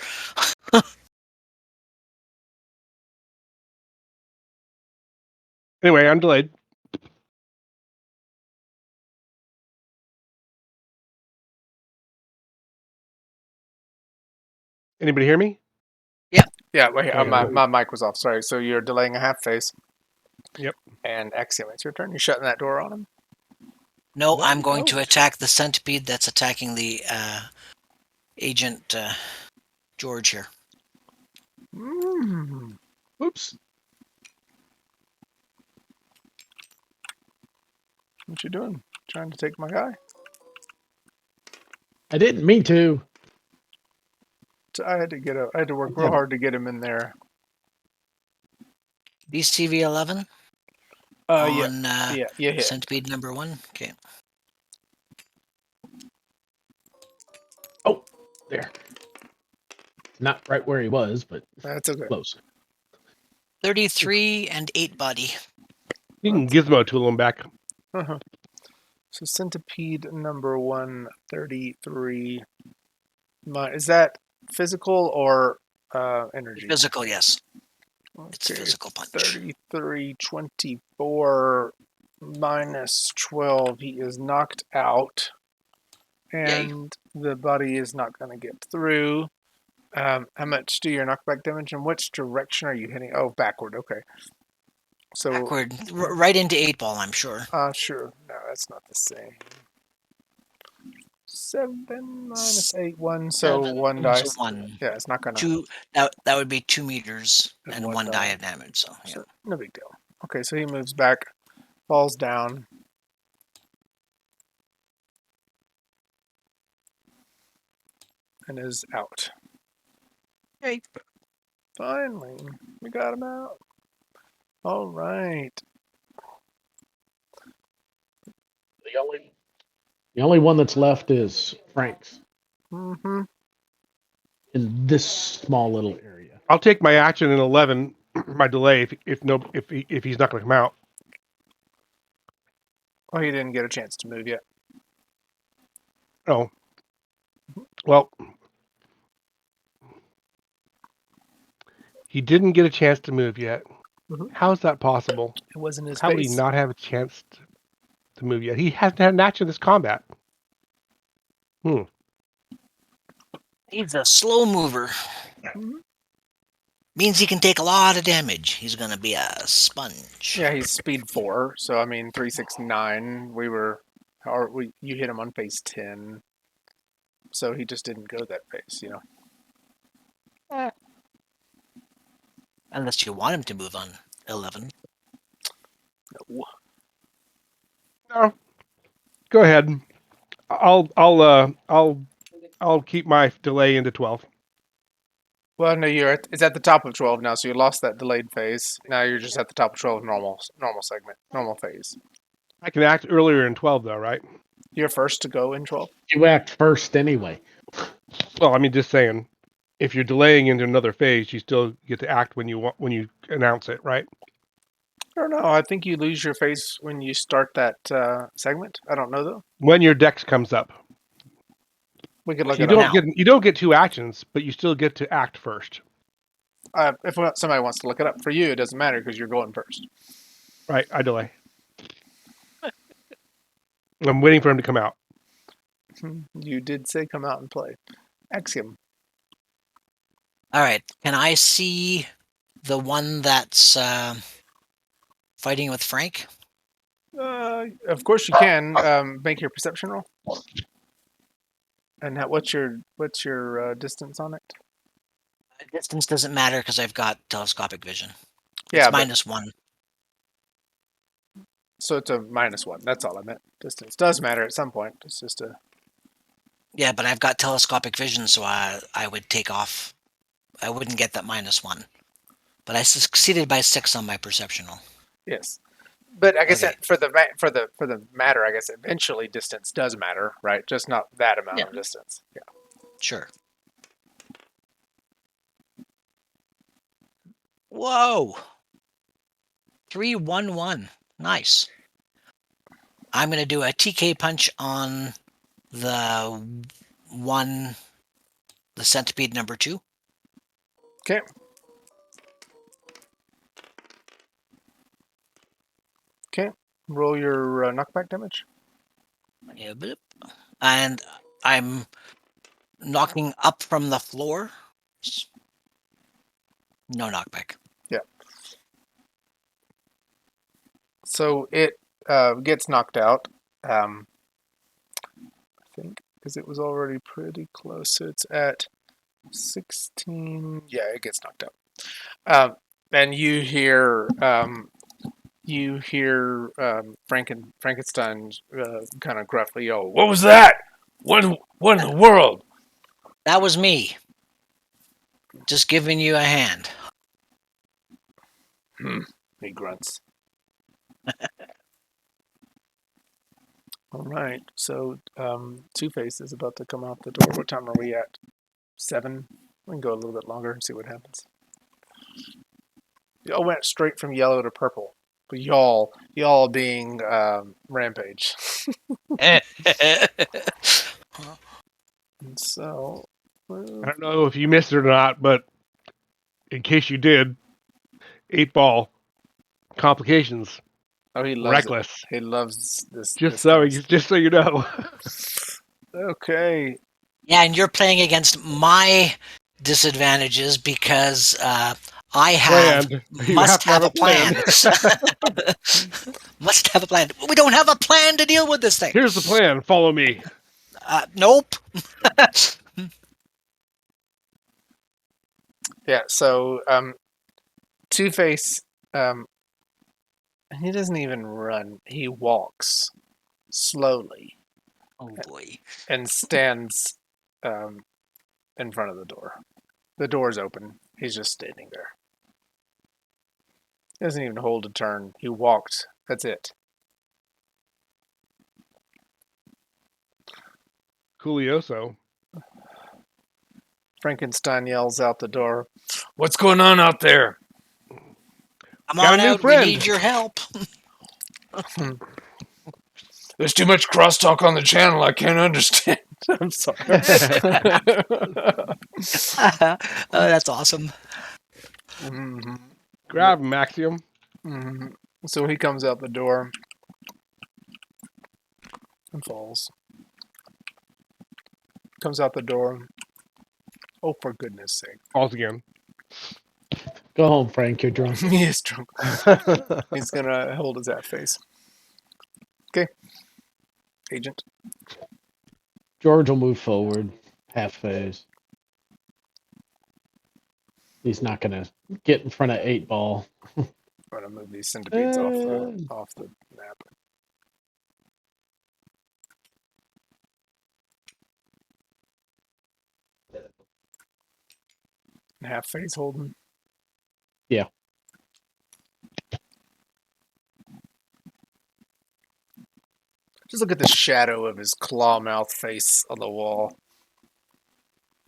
Anyway, I'm delayed. Anybody hear me? Yeah, wait, Okay. my mic was off. Sorry. So you're delaying a half phase. Yep. And Axiom, it's your turn. You're shutting that door on him. No, No, I'm you going to don't. attack the centipede that's attacking the agent George here. Oops. What you doing? Trying to take my guy? I didn't mean to. So I had to work real hard to get him in there. BCV 11 Yeah, on you hit. centipede number 1. Okay. Oh, there. Not right where he was, but That's okay. close. 33 and 8 body. You can gizmo tool them back. Uh-huh. So centipede number 133. Is that physical or energy? Physical, yes. It's Okay, physical punch. 3324 minus 12. He is knocked out, Yay. and the body is not going to get through. How much do your knockback damage, and which direction are you hitting? Oh, backward. Okay. So Backward. Right into 8 ball, I'm sure. sure. No, that's not the same. 7 minus 8, 1. So 7, 1 so dice. 1. Yeah, it's not gonna. 2. That would be 2 meters And and one 1 die die. of damage. So, yeah. So no big deal. Okay, so he moves back, falls down. And is out. Yay. Finally, we got him out. All right. The only one that's left is Frank's Mm-hmm. in this small little area. I'll take my action in 11, my delay if he's not going to come out. Oh, he didn't get a chance to move yet. Oh, well, he didn't get a chance to move yet. Mhm. How is that possible? It wasn't his How would he face. not have a chance to move yet? He hasn't had an action this combat. He's a slow mover. Mhm. Means he can take a lot of damage. He's going to be a sponge. Yeah, he's speed 4. So I mean, 369. You hit him on phase 10. So he just didn't go that pace, Unless you want him to move on 11. No. No, go ahead. I'll keep my delay into 12. Well, no, it's at the top of 12 now, so you lost that delayed phase. Now you're just at the top of 12 normal segment, normal phase. I can act earlier in 12 though, right? You're first to go in 12. You act first anyway. Well, I mean, just saying, if you're delaying into another phase, you still get to act when you announce it, right? I don't know. I think you lose your phase when you start that segment. I don't know though. When your dex comes up, We could so look you it up. don't Now. get you don't get two actions, but you still get to act first, If somebody wants to look it up for you, it doesn't matter because you're going first. right? I delay. I'm waiting for him to come out. You did say come out and play. Axiom. All right. Can I see the one that's fighting with Frank? Of course you can. Make your perception roll. And what's your distance on it? Distance doesn't matter because I've got telescopic vision. Yeah, It's -1. so it's a -1. That's all I meant. Distance does matter at some point. It's just a. Yeah, but I've got telescopic vision, so I would take off. I wouldn't get that -1. But I succeeded by 6 on my perception roll. Yes, but I guess Okay. for the matter, I guess eventually distance does matter, right? Just not that amount Yeah. of distance. Yeah. Sure. Whoa! 3-1-1. Nice. I'm going to do a TK punch on the centipede number 2. Okay. Okay. Roll your knockback damage. Yeah, bloop. And I'm knocking up from the floor. No knockback. So it gets knocked out. I think because it was already pretty close. So it's at 16. Yeah, it gets knocked out. And you hear Frankenstein kind of gruffly yell, "What was that? What in the world?" That was me. Just giving you a hand. He grunts. All right. So Two-Face is about to come out the door. What time are we at? 7. We can go a little bit longer and see what happens. Y'all went straight from yellow to purple. But y'all being Rampage. And so, I don't know if you missed it or not, but in case you did, 8-ball complications. oh, he loves Reckless. it. He loves this. Just this so you know. Okay. Yeah, and you're playing against my disadvantages because I have Planned. You must have to have a plan. must have a plan. We don't have a plan to deal with this thing. Here's the plan. Follow me. Nope. Yeah. So Two-Face, he doesn't even run. He walks slowly Oh boy. and stands in front of the door. The door's open. He's just standing there. He doesn't even hold a turn. He walked. That's it. Coolioso. Frankenstein yells out the door, "What's going on out there?" Come Got on a new out. friend. We need your help. There's too much crosstalk on the channel. I can't understand. I'm sorry. That's awesome. Mhm. Grab him, Axiom. Mhm. So he comes out the door and falls. Comes out the door. Oh, for goodness sake. Falls again. Go home, Frank. You're drunk. He is drunk. He's going to hold his half face. Okay. Agent. George will move forward, half phase. He's not gonna get in front of 8-ball. I'm gonna move these centipedes off the map. Half phase holding. Yeah. Just look at the shadow of his claw mouth face on the wall.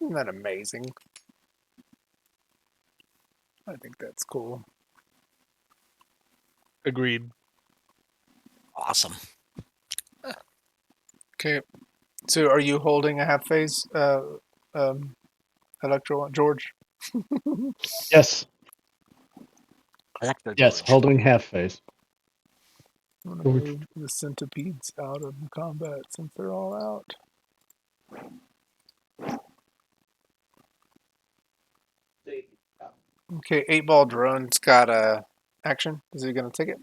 Isn't that amazing? I think that's cool. Agreed. Awesome. Okay. So are you holding a half phase, Electro George? Yes. Electro Yes. George. Holding half phase. I'm gonna move the centipedes out of combat since they're all out. Okay, 8-ball drone's got a action. Is he gonna take it?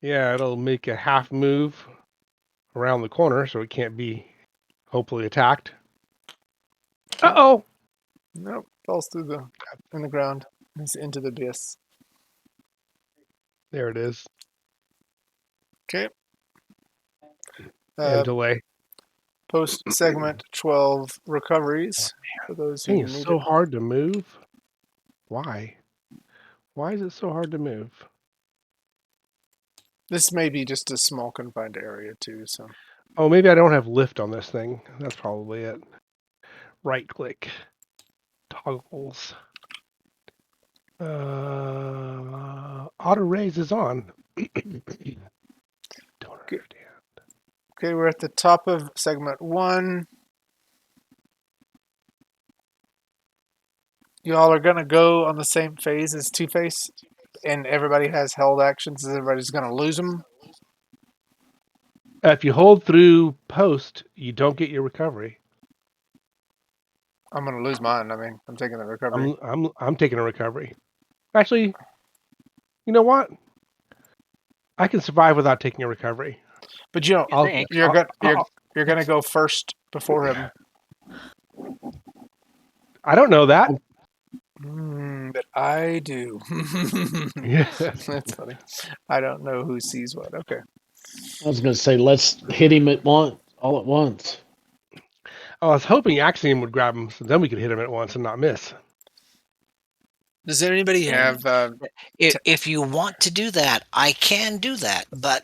Yeah, it'll make a half move around the corner so it can't be hopefully attacked. Okay. Uh-oh. Nope, falls through the in the ground. It's into the abyss. There it is. Okay. And delay. Post segment 12 recoveries for those who Thing is need so it. hard to move. Why? Why is it so hard to move? This may be just a small confined area too, so Oh, maybe I don't have lift on this thing. That's probably it. Right click. Toggles. Auto raise is on. Don't understand. okay, we're at the top of segment 1. Y'all are gonna go on the same phase as Two-Face, and everybody has held actions. Everybody's gonna lose them. If you hold through post, you don't get your recovery. I'm gonna lose mine. I mean, I'm taking the recovery. I'm taking a recovery. Actually, you know what? I can survive without taking a recovery. But you know, I'll, think? you're gonna go first before him. I don't know that. But I do. Yeah. That's funny. I don't know who sees what. Okay. I was gonna say let's hit him all at once. I was hoping Axiom would grab him, so then we could hit him at once and not miss. Does anybody have? If you want to do that, I can do that, but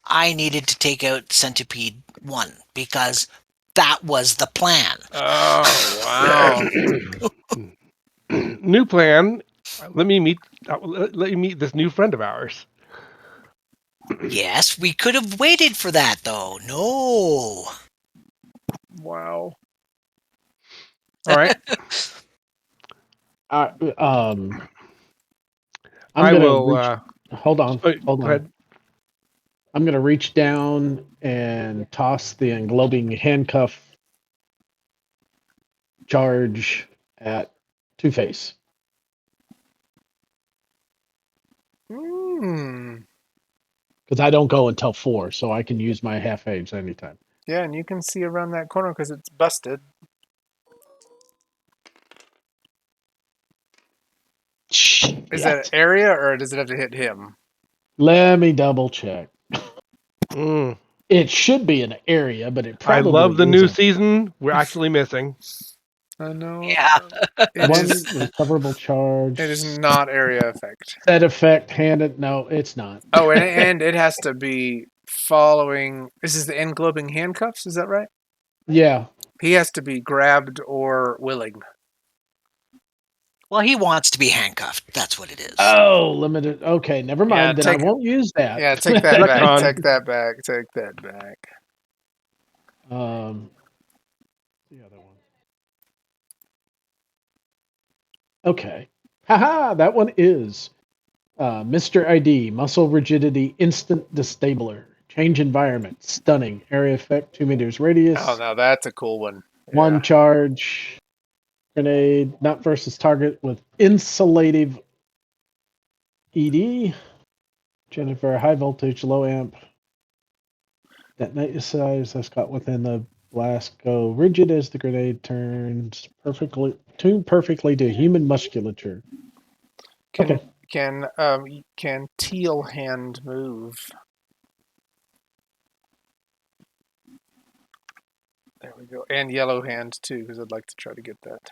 I needed to take out Centipede 1 because that was the plan. Oh wow! New plan. Let me meet. Let you meet this new friend of ours. Yes, we could have waited for that, though. No. Wow. All right. I'm I gonna will. reach. Hold on. Go Hold on. ahead. I'm gonna reach down and toss the englobing handcuff charge at Two-Face. Because I don't go until 4, so I can use my half phase anytime. Yeah, and you can see around that corner because it's busted. Is that an area or does it have to hit him? Let me double check. Mm. It should be an area, but it I probably love the new isn't. season. We're actually missing. I know. Yeah. One recoverable charge. It is not area effect. Set effect handed. No, it's not. Oh, and it has to be following. This is the englobing handcuffs. Is that right? Yeah. He has to be grabbed or willing. Well, he wants to be handcuffed. That's what it is. Oh, limited. Okay, never mind. Yeah, then I won't use that. Yeah, take that back. Electron. Take that back. Take that back. The other one. Okay. Haha, that one is Mr. ID, muscle rigidity, instant disabler, change environment, stunning, area effect, 2 meters radius, Oh, now that's a cool one. Yeah. 1 charge, grenade, not versus target with insulative ED, Jennifer, high voltage, low amp, detonate size, that's got within the Blast go rigid as the grenade turns tuned perfectly to human musculature. Can Okay. can teal hand move? There we go. And yellow hand too, because I'd like to try to get that.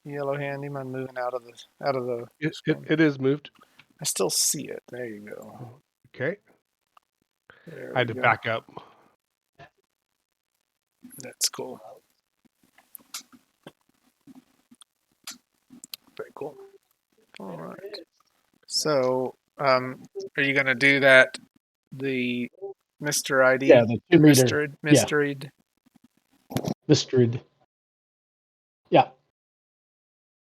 Yellow hand, you mind moving out of the screen? It is moved. I still see it. There you go. Okay. There I had we to go. back up. That's cool. Very cool. All right. So, are you gonna do that? The Mr. ID, Yeah, the 2 meter. Yeah, Mr. Mistrid. Yeah,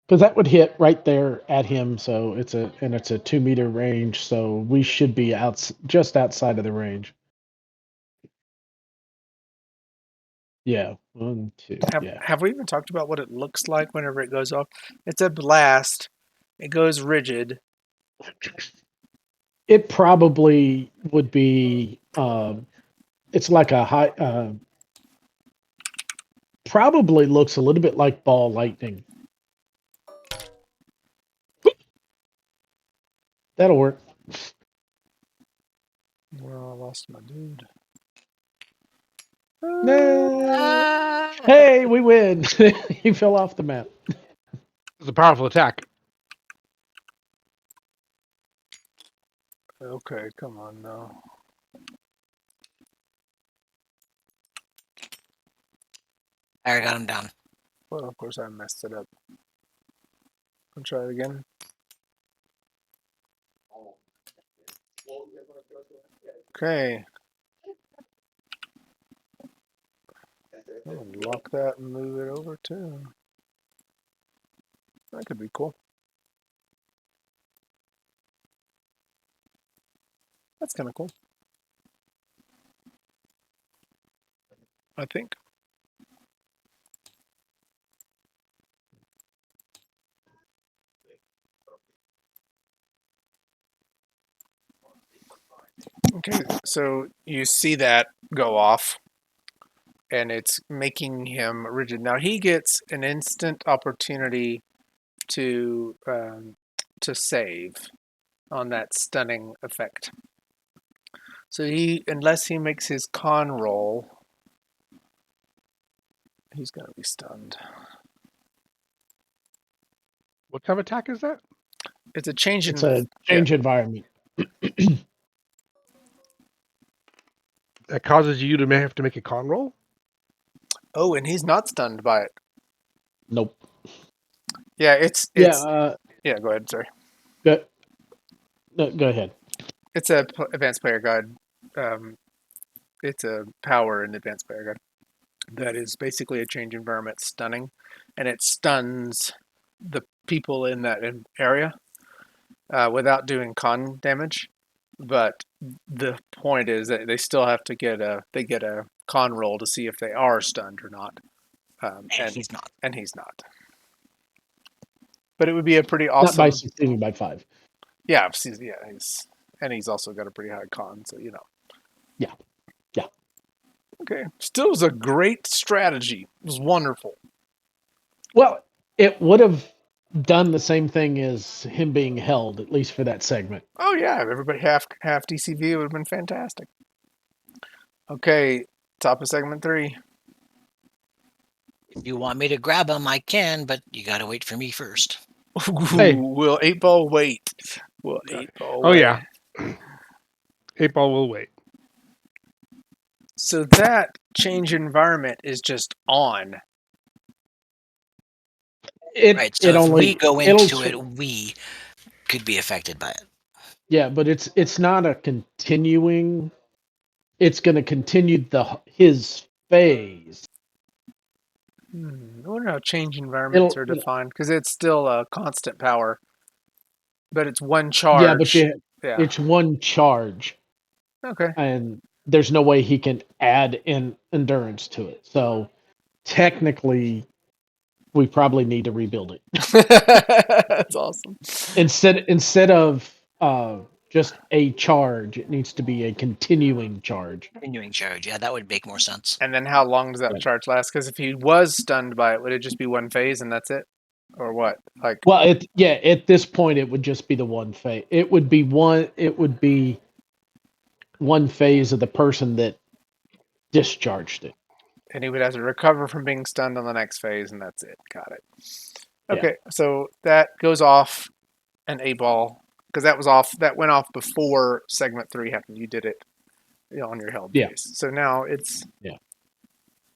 because that would hit right there at him. So it's a 2 meter range. So we should be just outside of the range. Yeah, 1, 2. Yeah, Have we even talked about what it looks like whenever it goes off? It's a blast. It goes rigid. it probably would be. It's like a high. Probably looks a little bit like ball lightning. That'll work. Well, I lost my dude. No. Hey, we win. He fell off the map. It's a powerful attack. Okay, come on now. I got him down. Well, of course I messed it up. I'll try it again. Okay. I'll lock that and move it over too. That could be cool. That's kind of cool. I think. Okay, so you see that go off, and it's making him rigid. Now he gets an instant opportunity to save on that stunning effect. So unless he makes his con roll, he's gonna be stunned. What type of attack is that? It's a change It's in a change environment. That causes you to have to make a con roll? Oh, and he's not stunned by it. Nope. Yeah, it's Yeah. yeah. Go ahead, sorry. Go, no, go ahead. It's a advanced player guide. It's a power in advanced player guide that is basically a change environment stunning, and it stuns the people in that area without doing con damage. But the point is that they still have to get a con roll to see if they are stunned or not. And he's not. And he's not. But it would be a pretty Not by awesome. succeeding by 5. Yeah, he's also got a pretty high con, so you know. Yeah. Yeah. Okay, still was a great strategy. It was wonderful. Well, it would have done the same thing as him being held, at least for that segment. Oh yeah, everybody half DCV would have been fantastic. Okay, top of segment 3. If you want me to grab him, I can, but you gotta wait for me first. Hey. Will 8-ball wait? Will 8-ball Oh wait? yeah. 8-ball will wait. So that change environment is just on. Right. So It if only we go into it, we could be affected by it. Yeah, but it's not a continuing. It's going to continue his phase. I wonder how change environments are defined, because it's still a constant power, but it's one charge. Yeah, but Yeah. it's one charge. Okay. And there's no way he can add in endurance to it. So technically, we probably need to rebuild it. That's awesome. Instead of just a charge. It needs to be a continuing charge. Continuing charge. Yeah, that would make more sense. And then how long does that Right. charge last? Because if he was stunned by it, would it just be one phase and that's it? Or what? Like, Well, at this point it would just be the one phase. It would be one phase of the person that discharged it. and he would have to recover from being stunned on the next phase, and that's it. Got it. Yeah. Okay, so that goes off an 8-ball because that went off before segment 3 happened. You did it, on your held Yeah. phase. So now it's Yeah.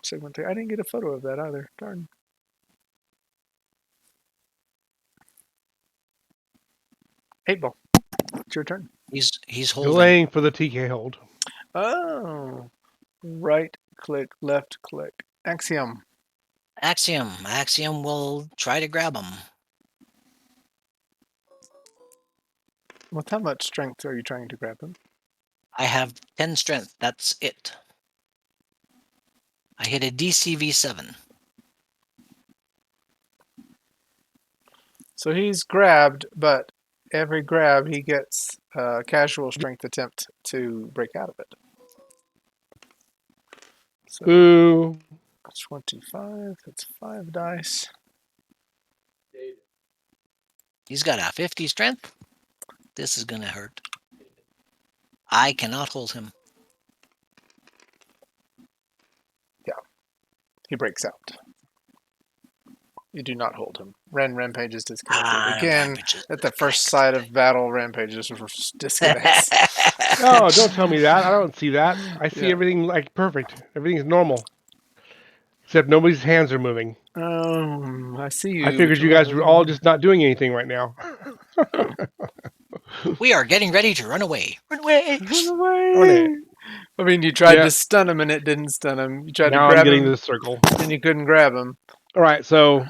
segment 3. I didn't get a photo of that either. Darn. Eight ball. It's your turn. He's holding. Delaying for the TK hold. Oh, right click, left click. Axiom. Axiom will try to grab him. With how much strength are you trying to grab him? I have 10 strength. That's it. I hit a DCV 7. So he's grabbed, but every grab he gets a casual strength attempt to break out of it. So Boo. 25, that's 5 dice. He's got a 50 strength. This is going to hurt. I cannot hold him. He breaks out. You do not hold him. Rampage is disconnected. Again, at the first sight of battle, Rampage just disconnects. Oh, don't tell me that. I don't see that. I see Yeah. everything like perfect. Everything's normal. Except nobody's hands are moving. I see you. I figured you guys were all just not doing anything right now. We are getting ready to run away. Run away! Run away! Okay. I mean, you tried Yeah. to stun him and it didn't stun him. You tried Now to I'm grab getting him to the circle. and you couldn't grab him. All right, so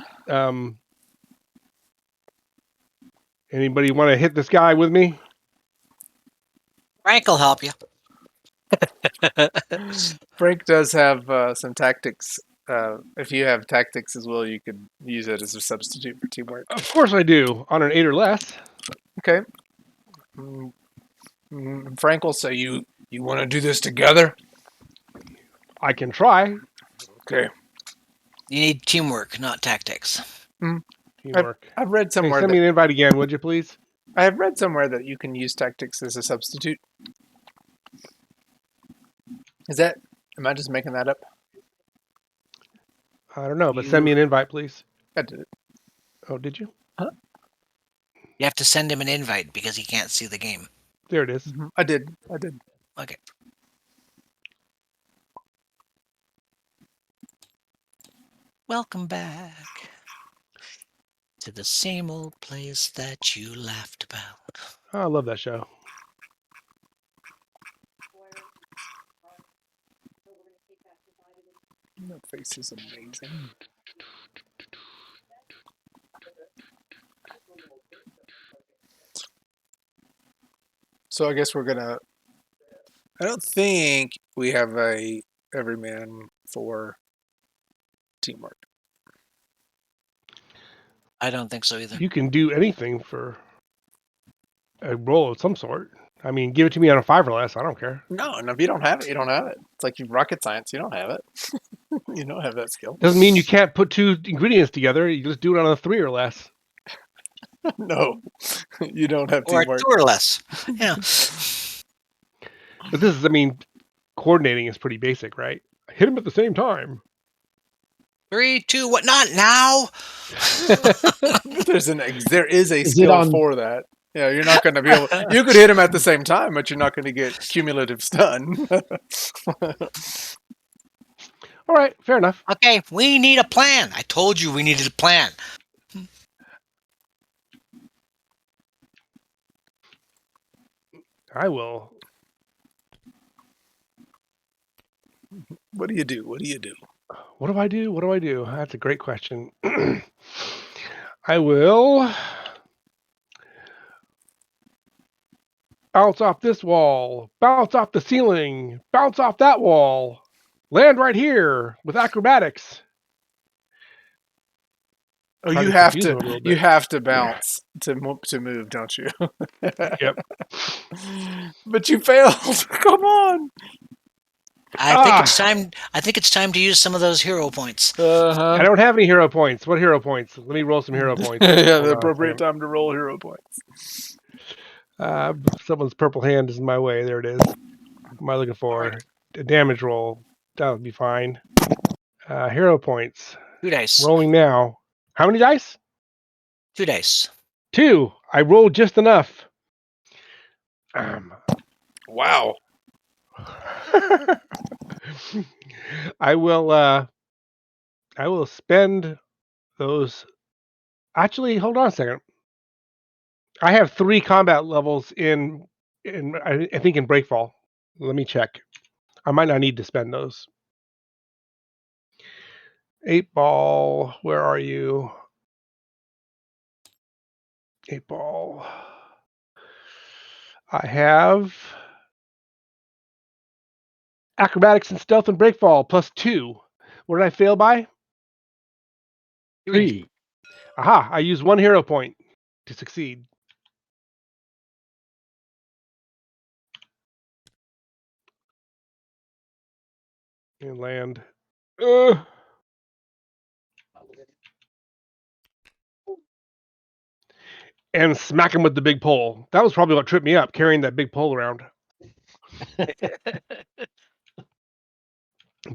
anybody want to hit this guy with me? Frank will help you. Frank does have some tactics. If you have tactics as well, you could use it as a substitute for teamwork. Of course I do. On an 8 or less. Okay. Frank will say, you want to do this together? I can try. Okay. You need teamwork, not tactics. Teamwork. I've read Hey, somewhere send me an invite again, would you please? I have read somewhere that you can use tactics as a substitute. Am I just making that up? I don't know, but send me an invite, please. I did it. Oh, did you? You have to send him an invite because he can't see the game. There it is. I did. Okay. Welcome back to the same old place that you laughed about. Oh, I love that show. That face is amazing. So I guess I don't think we have a everyman for teamwork. I don't think so either. You can do anything for a role of some sort. I mean, give it to me on a 5 or less. I don't care. No, and if you don't have it, you don't have it. It's like rocket science. You don't have it. You don't have that skill. Doesn't mean you can't put 2 ingredients together. You just do it on a 3 or less. No, you don't have Or teamwork. 2 or less. Yeah. But this is, I mean, coordinating is pretty basic, right? Hit them at the same time. 3, 2, what? Not now. There is a Is it skill on- for that. Yeah, you're not going to be able. You could hit him at the same time, but you're not going to get cumulative stun. All right, fair enough. Okay, we need a plan. I told you we needed a plan. I will. What do you do? What do you do? What do I do? What do I do? That's a great question. I will bounce off this wall, bounce off the ceiling, bounce off that wall, land right here with acrobatics. Oh, Try you to have confuse to him a little you bit. have to bounce to move, don't you? Yep. But you failed. Come on. I think it's time. I think it's time to use some of those hero points. I don't have any hero points. What hero points? Let me roll some hero points. Yeah, Hold the on a appropriate second. time to roll hero points. Someone's purple hand is in my way. There it is. What am I looking for? A damage roll. That would be fine. Hero points. 2 dice. Rolling now. How many dice? 2 dice. 2. I rolled just enough. Wow. I will spend those. Actually, hold on a second. I have 3 combat levels in I think in Breakfall. Let me check. I might not need to spend those. 8 ball, where are you? 8 ball. I have acrobatics and stealth and breakfall +2. What did I fail by? 3. Aha! I used 1 hero point to succeed. And land. And smack him with the big pole. That was probably what tripped me up, carrying that big pole around. But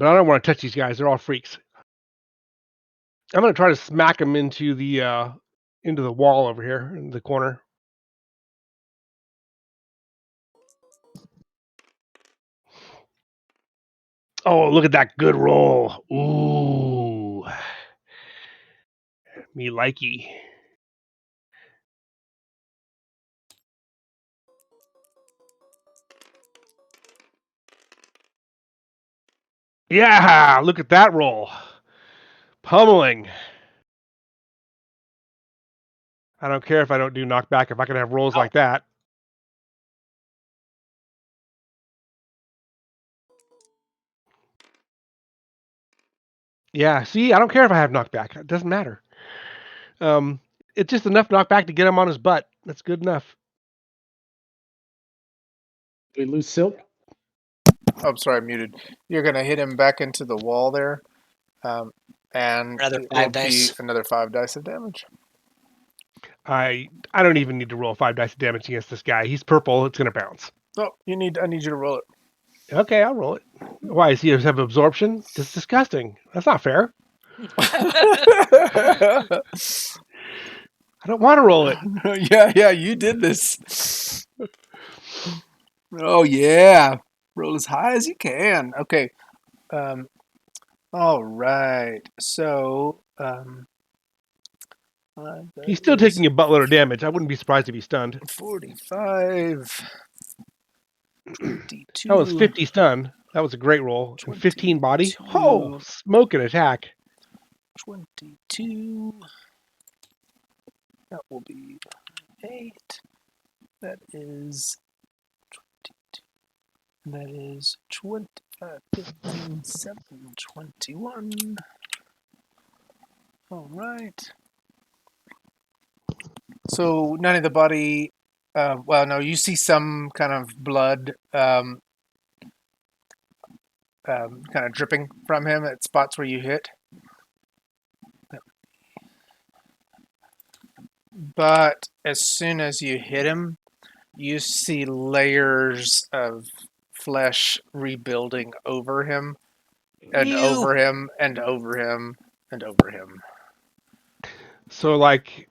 I don't want to touch these guys. They're all freaks. I'm going to try to smack them into the wall over here in the corner. Oh, look at that good roll. Ooh. Me likey. Yeah, look at that roll. Pummeling. I don't care if I don't do knockback if I can have rolls like that. Yeah, see, I don't care if I have knockback. It doesn't matter. It's just enough knockback to get him on his butt. That's good enough. We lose Silk. Oh, I'm sorry, I'm muted. You're gonna hit him back into the wall there, and Another it 5 will be dice. another 5 dice of damage. I don't even need to roll 5 dice of damage against this guy. He's purple. It's gonna bounce. Oh, I need you to roll it. Okay, I'll roll it. Why does he have absorption? That's disgusting. That's not fair. I don't want to roll it. Yeah, you did this. Oh yeah, roll as high as you can. Okay. All right. So, that He's still is taking a buttload of damage. I wouldn't be surprised if he's stunned. 45, That was 22, 50 stun. That was a great roll. And 15 body. Oh, 22, smoking attack. 22. That will be 8. That is 22. That is 25, 15, 7, 21. All right. So none of the body. Well, no, you see some kind of blood kind of dripping from him at spots where you hit. But as soon as you hit him, you see layers of flesh rebuilding over him and Ew. over him and over him and over him. So, like,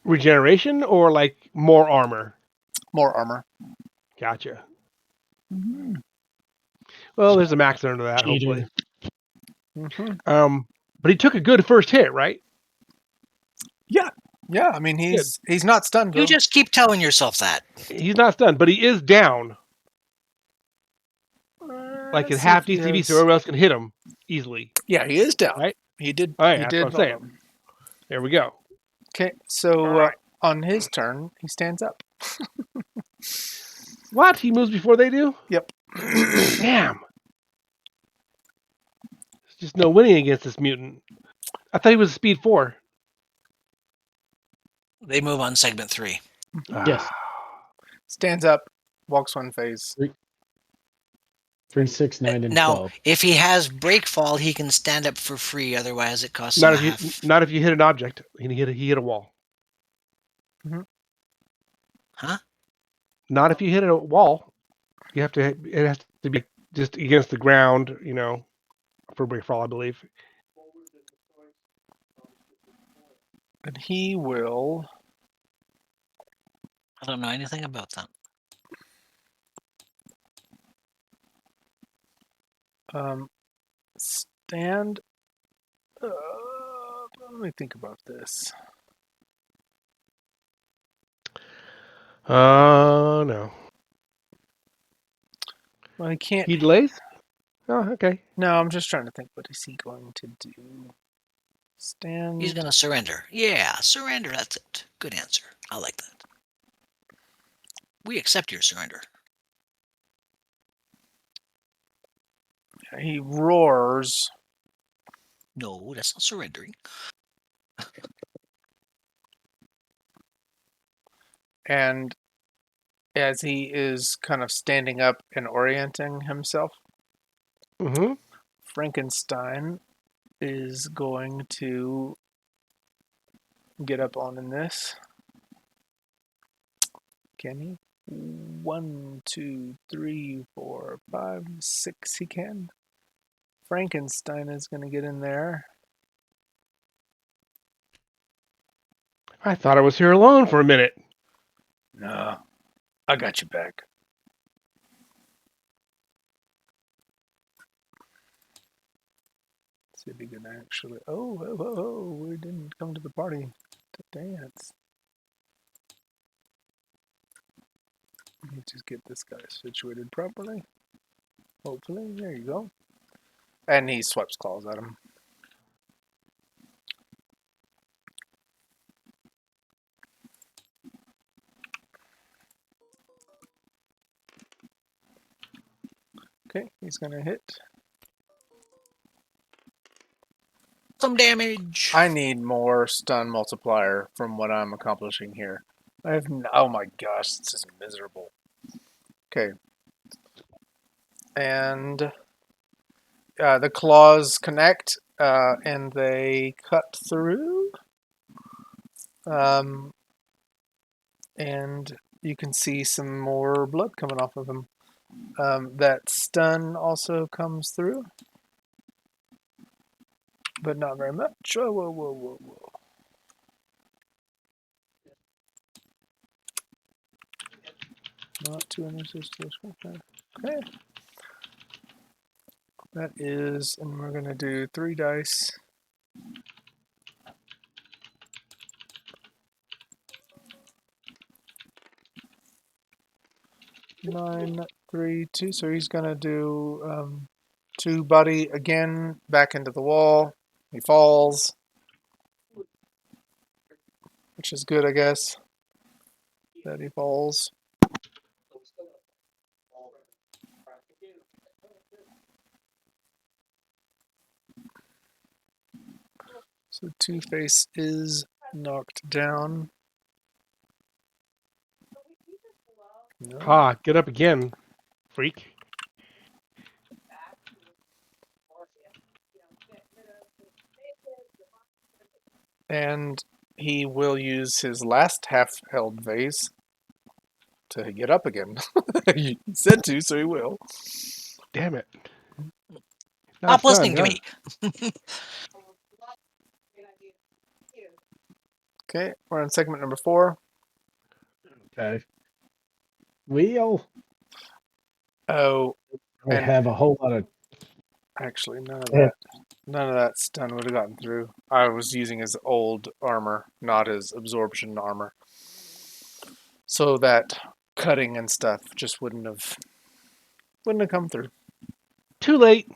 regeneration or like more armor? More armor. Gotcha. Mm-hmm. Well, there's a max under that, Cheater. hopefully. Mm-hmm. But he took a good first hit, right? Yeah. I mean, he's not stunned though. You just keep telling yourself that. He's not stunned, but he is down. Like at Let's see half if he DCB, has... so everyone else can hit him easily, Yeah, he is down. right? He did. Oh, yeah, He that's what did. I'm saying. There we go. Okay, so All right. on his turn, he stands up. What? He moves before they do? Yep. Damn. There's just no winning against this mutant. I thought he was speed 4. They move on segment 3. Yes. Stands up, walks 1 phase. 3, 6, 9, and Now, 12. if he has break fall, he can stand up for free. Otherwise, it costs him Not a if you half. not if you hit an object. He hit a wall. Huh? Not if you hit a wall. You have to. It has to be just against the ground. For break fall, I believe. And he will. I don't know anything about that. Stand. Let me think about this. No. Well, he can't. He delays. Oh, okay. No, I'm just trying to think. What is he going to do? Stand. He's going to surrender. Yeah, surrender. That's it. Good answer. I like that. We accept your surrender. He roars. No, that's not surrendering. And as he is kind of standing up and orienting himself, Mm-hmm. Frankenstein is going to get up on in this. Can he? 1, 2, 3, 4, 5, 6. He can. Frankenstein is going to get in there. I thought I was here alone for a minute. No, I got you back. See if he can actually. Oh, we didn't come to the party to dance. Let me just get this guy situated properly. Hopefully, there you go. And he swipes claws at him. Okay, he's gonna hit. Some damage. I need more stun multiplier from what I'm accomplishing here. Oh my gosh, this is miserable. Okay. And the claws connect and they cut through. And you can see some more blood coming off of him. That stun also comes through, but not very much. Whoa. Not 260. Okay. That is, and we're going to do 3 dice. Nine, 3, 2. So he's going to do 2 body again, back into the wall. He falls, which is good, I guess, that he falls. So Two-Face is knocked down. No. Ah, get up again, freak. And he will use his last half-held vase to get up again. He said to, so he will. Damn it. Stop Not done, listening to huh? me. Okay, we're on segment number 4. Okay. We'll Oh, and have a whole lot of. actually, none Yeah. of that stun would have gotten through. I was using his old armor, not his absorption armor. So that cutting and stuff just wouldn't have come through. Too late.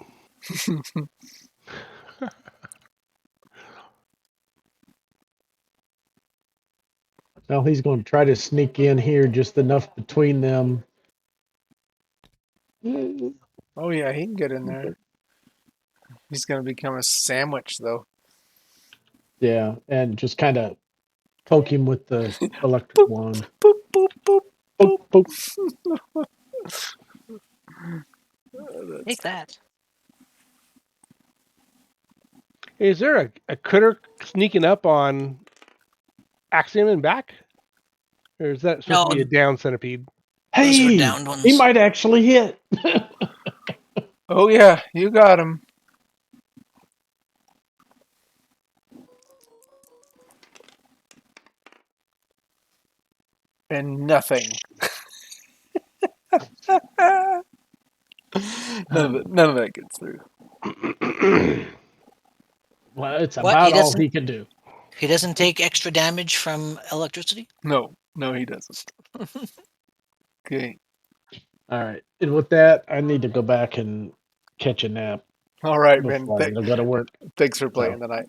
Well, he's going to try to sneak in here just enough between them. Oh yeah, he can get in there. He's going to become a sandwich though. Yeah, and just kind of poke him with the electric Boop, wand. boop, boop, boop, Poke, boop. poke. Take that. Is there a critter sneaking up on Axiom and back? Or is that supposed to be a No, down centipede? those were Hey, downed he ones. might actually hit. Oh yeah, you got him. And nothing. None of that gets through. Well, it's What? about all he can do. He doesn't take extra damage from electricity? No, he doesn't. Okay. All right, and with that, I need to go back and catch a nap All right, man. before I gotta go to work. Thanks for playing So, tonight.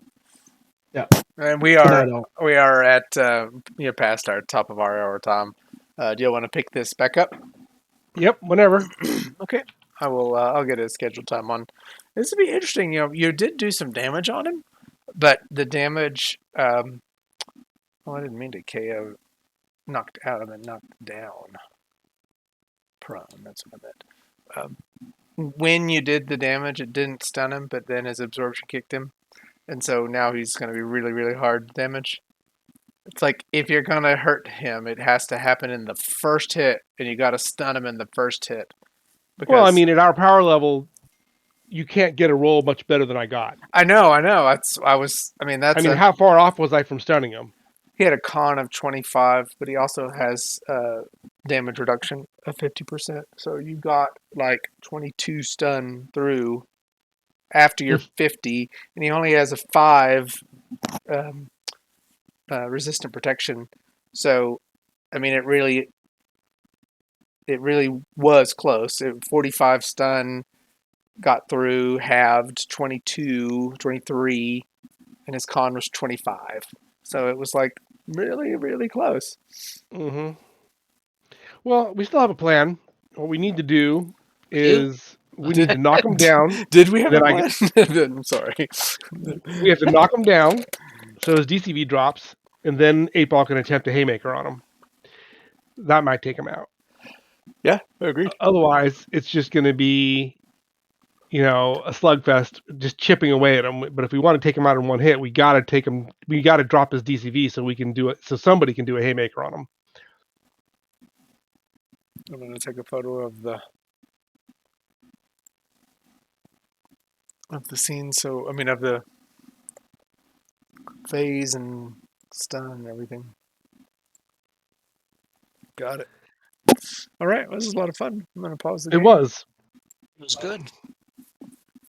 yeah. And Good night, all. we are at past our top of our hour time. Do you want to pick this back up? Yep, whenever. Okay. I will. I'll get a scheduled time on. This would be interesting. You did do some damage on him, but the damage. Well, I didn't mean to KO. Knocked out. I meant knocked down. Prone. That's what I meant. When you did the damage, it didn't stun him, but then his absorption kicked him, and so now he's going to be really, really hard damage. It's like if you're going to hurt him, it has to happen in the first hit, and you got to stun him in the first hit. Well, I Because mean, at our power level, you can't get a roll much better than I got. I know. I mean, how far off was I from stunning him? He had a con of 25, but he also has damage reduction of 50%. So you got like 22 stun through after you're 50, and he only has a 5 um, resistant protection. So, I mean, it really was close. 45 stun got through, halved 22, 23, and his con was 25. So it was like really, really close. Mm-hmm. Well, we still have a plan. What we need to do We do? is we need to knock him down. Did we have a Then plan? I'm sorry. we have to knock him down so his DCV drops, and then 8-Ball can attempt a haymaker on him. That might take him out. Yeah, I agree. Otherwise, it's just going to be, a slugfest, just chipping away at him. But if we want to take him out in one hit, we got to take him. We got to drop his DCV so we can do it. So somebody can do a haymaker on him. I'm going to take a photo of the scene. So, I mean, of the phase and stun and everything. Got it. All right. Well, this is a lot of fun. I'm going to pause the It game. was. It was good.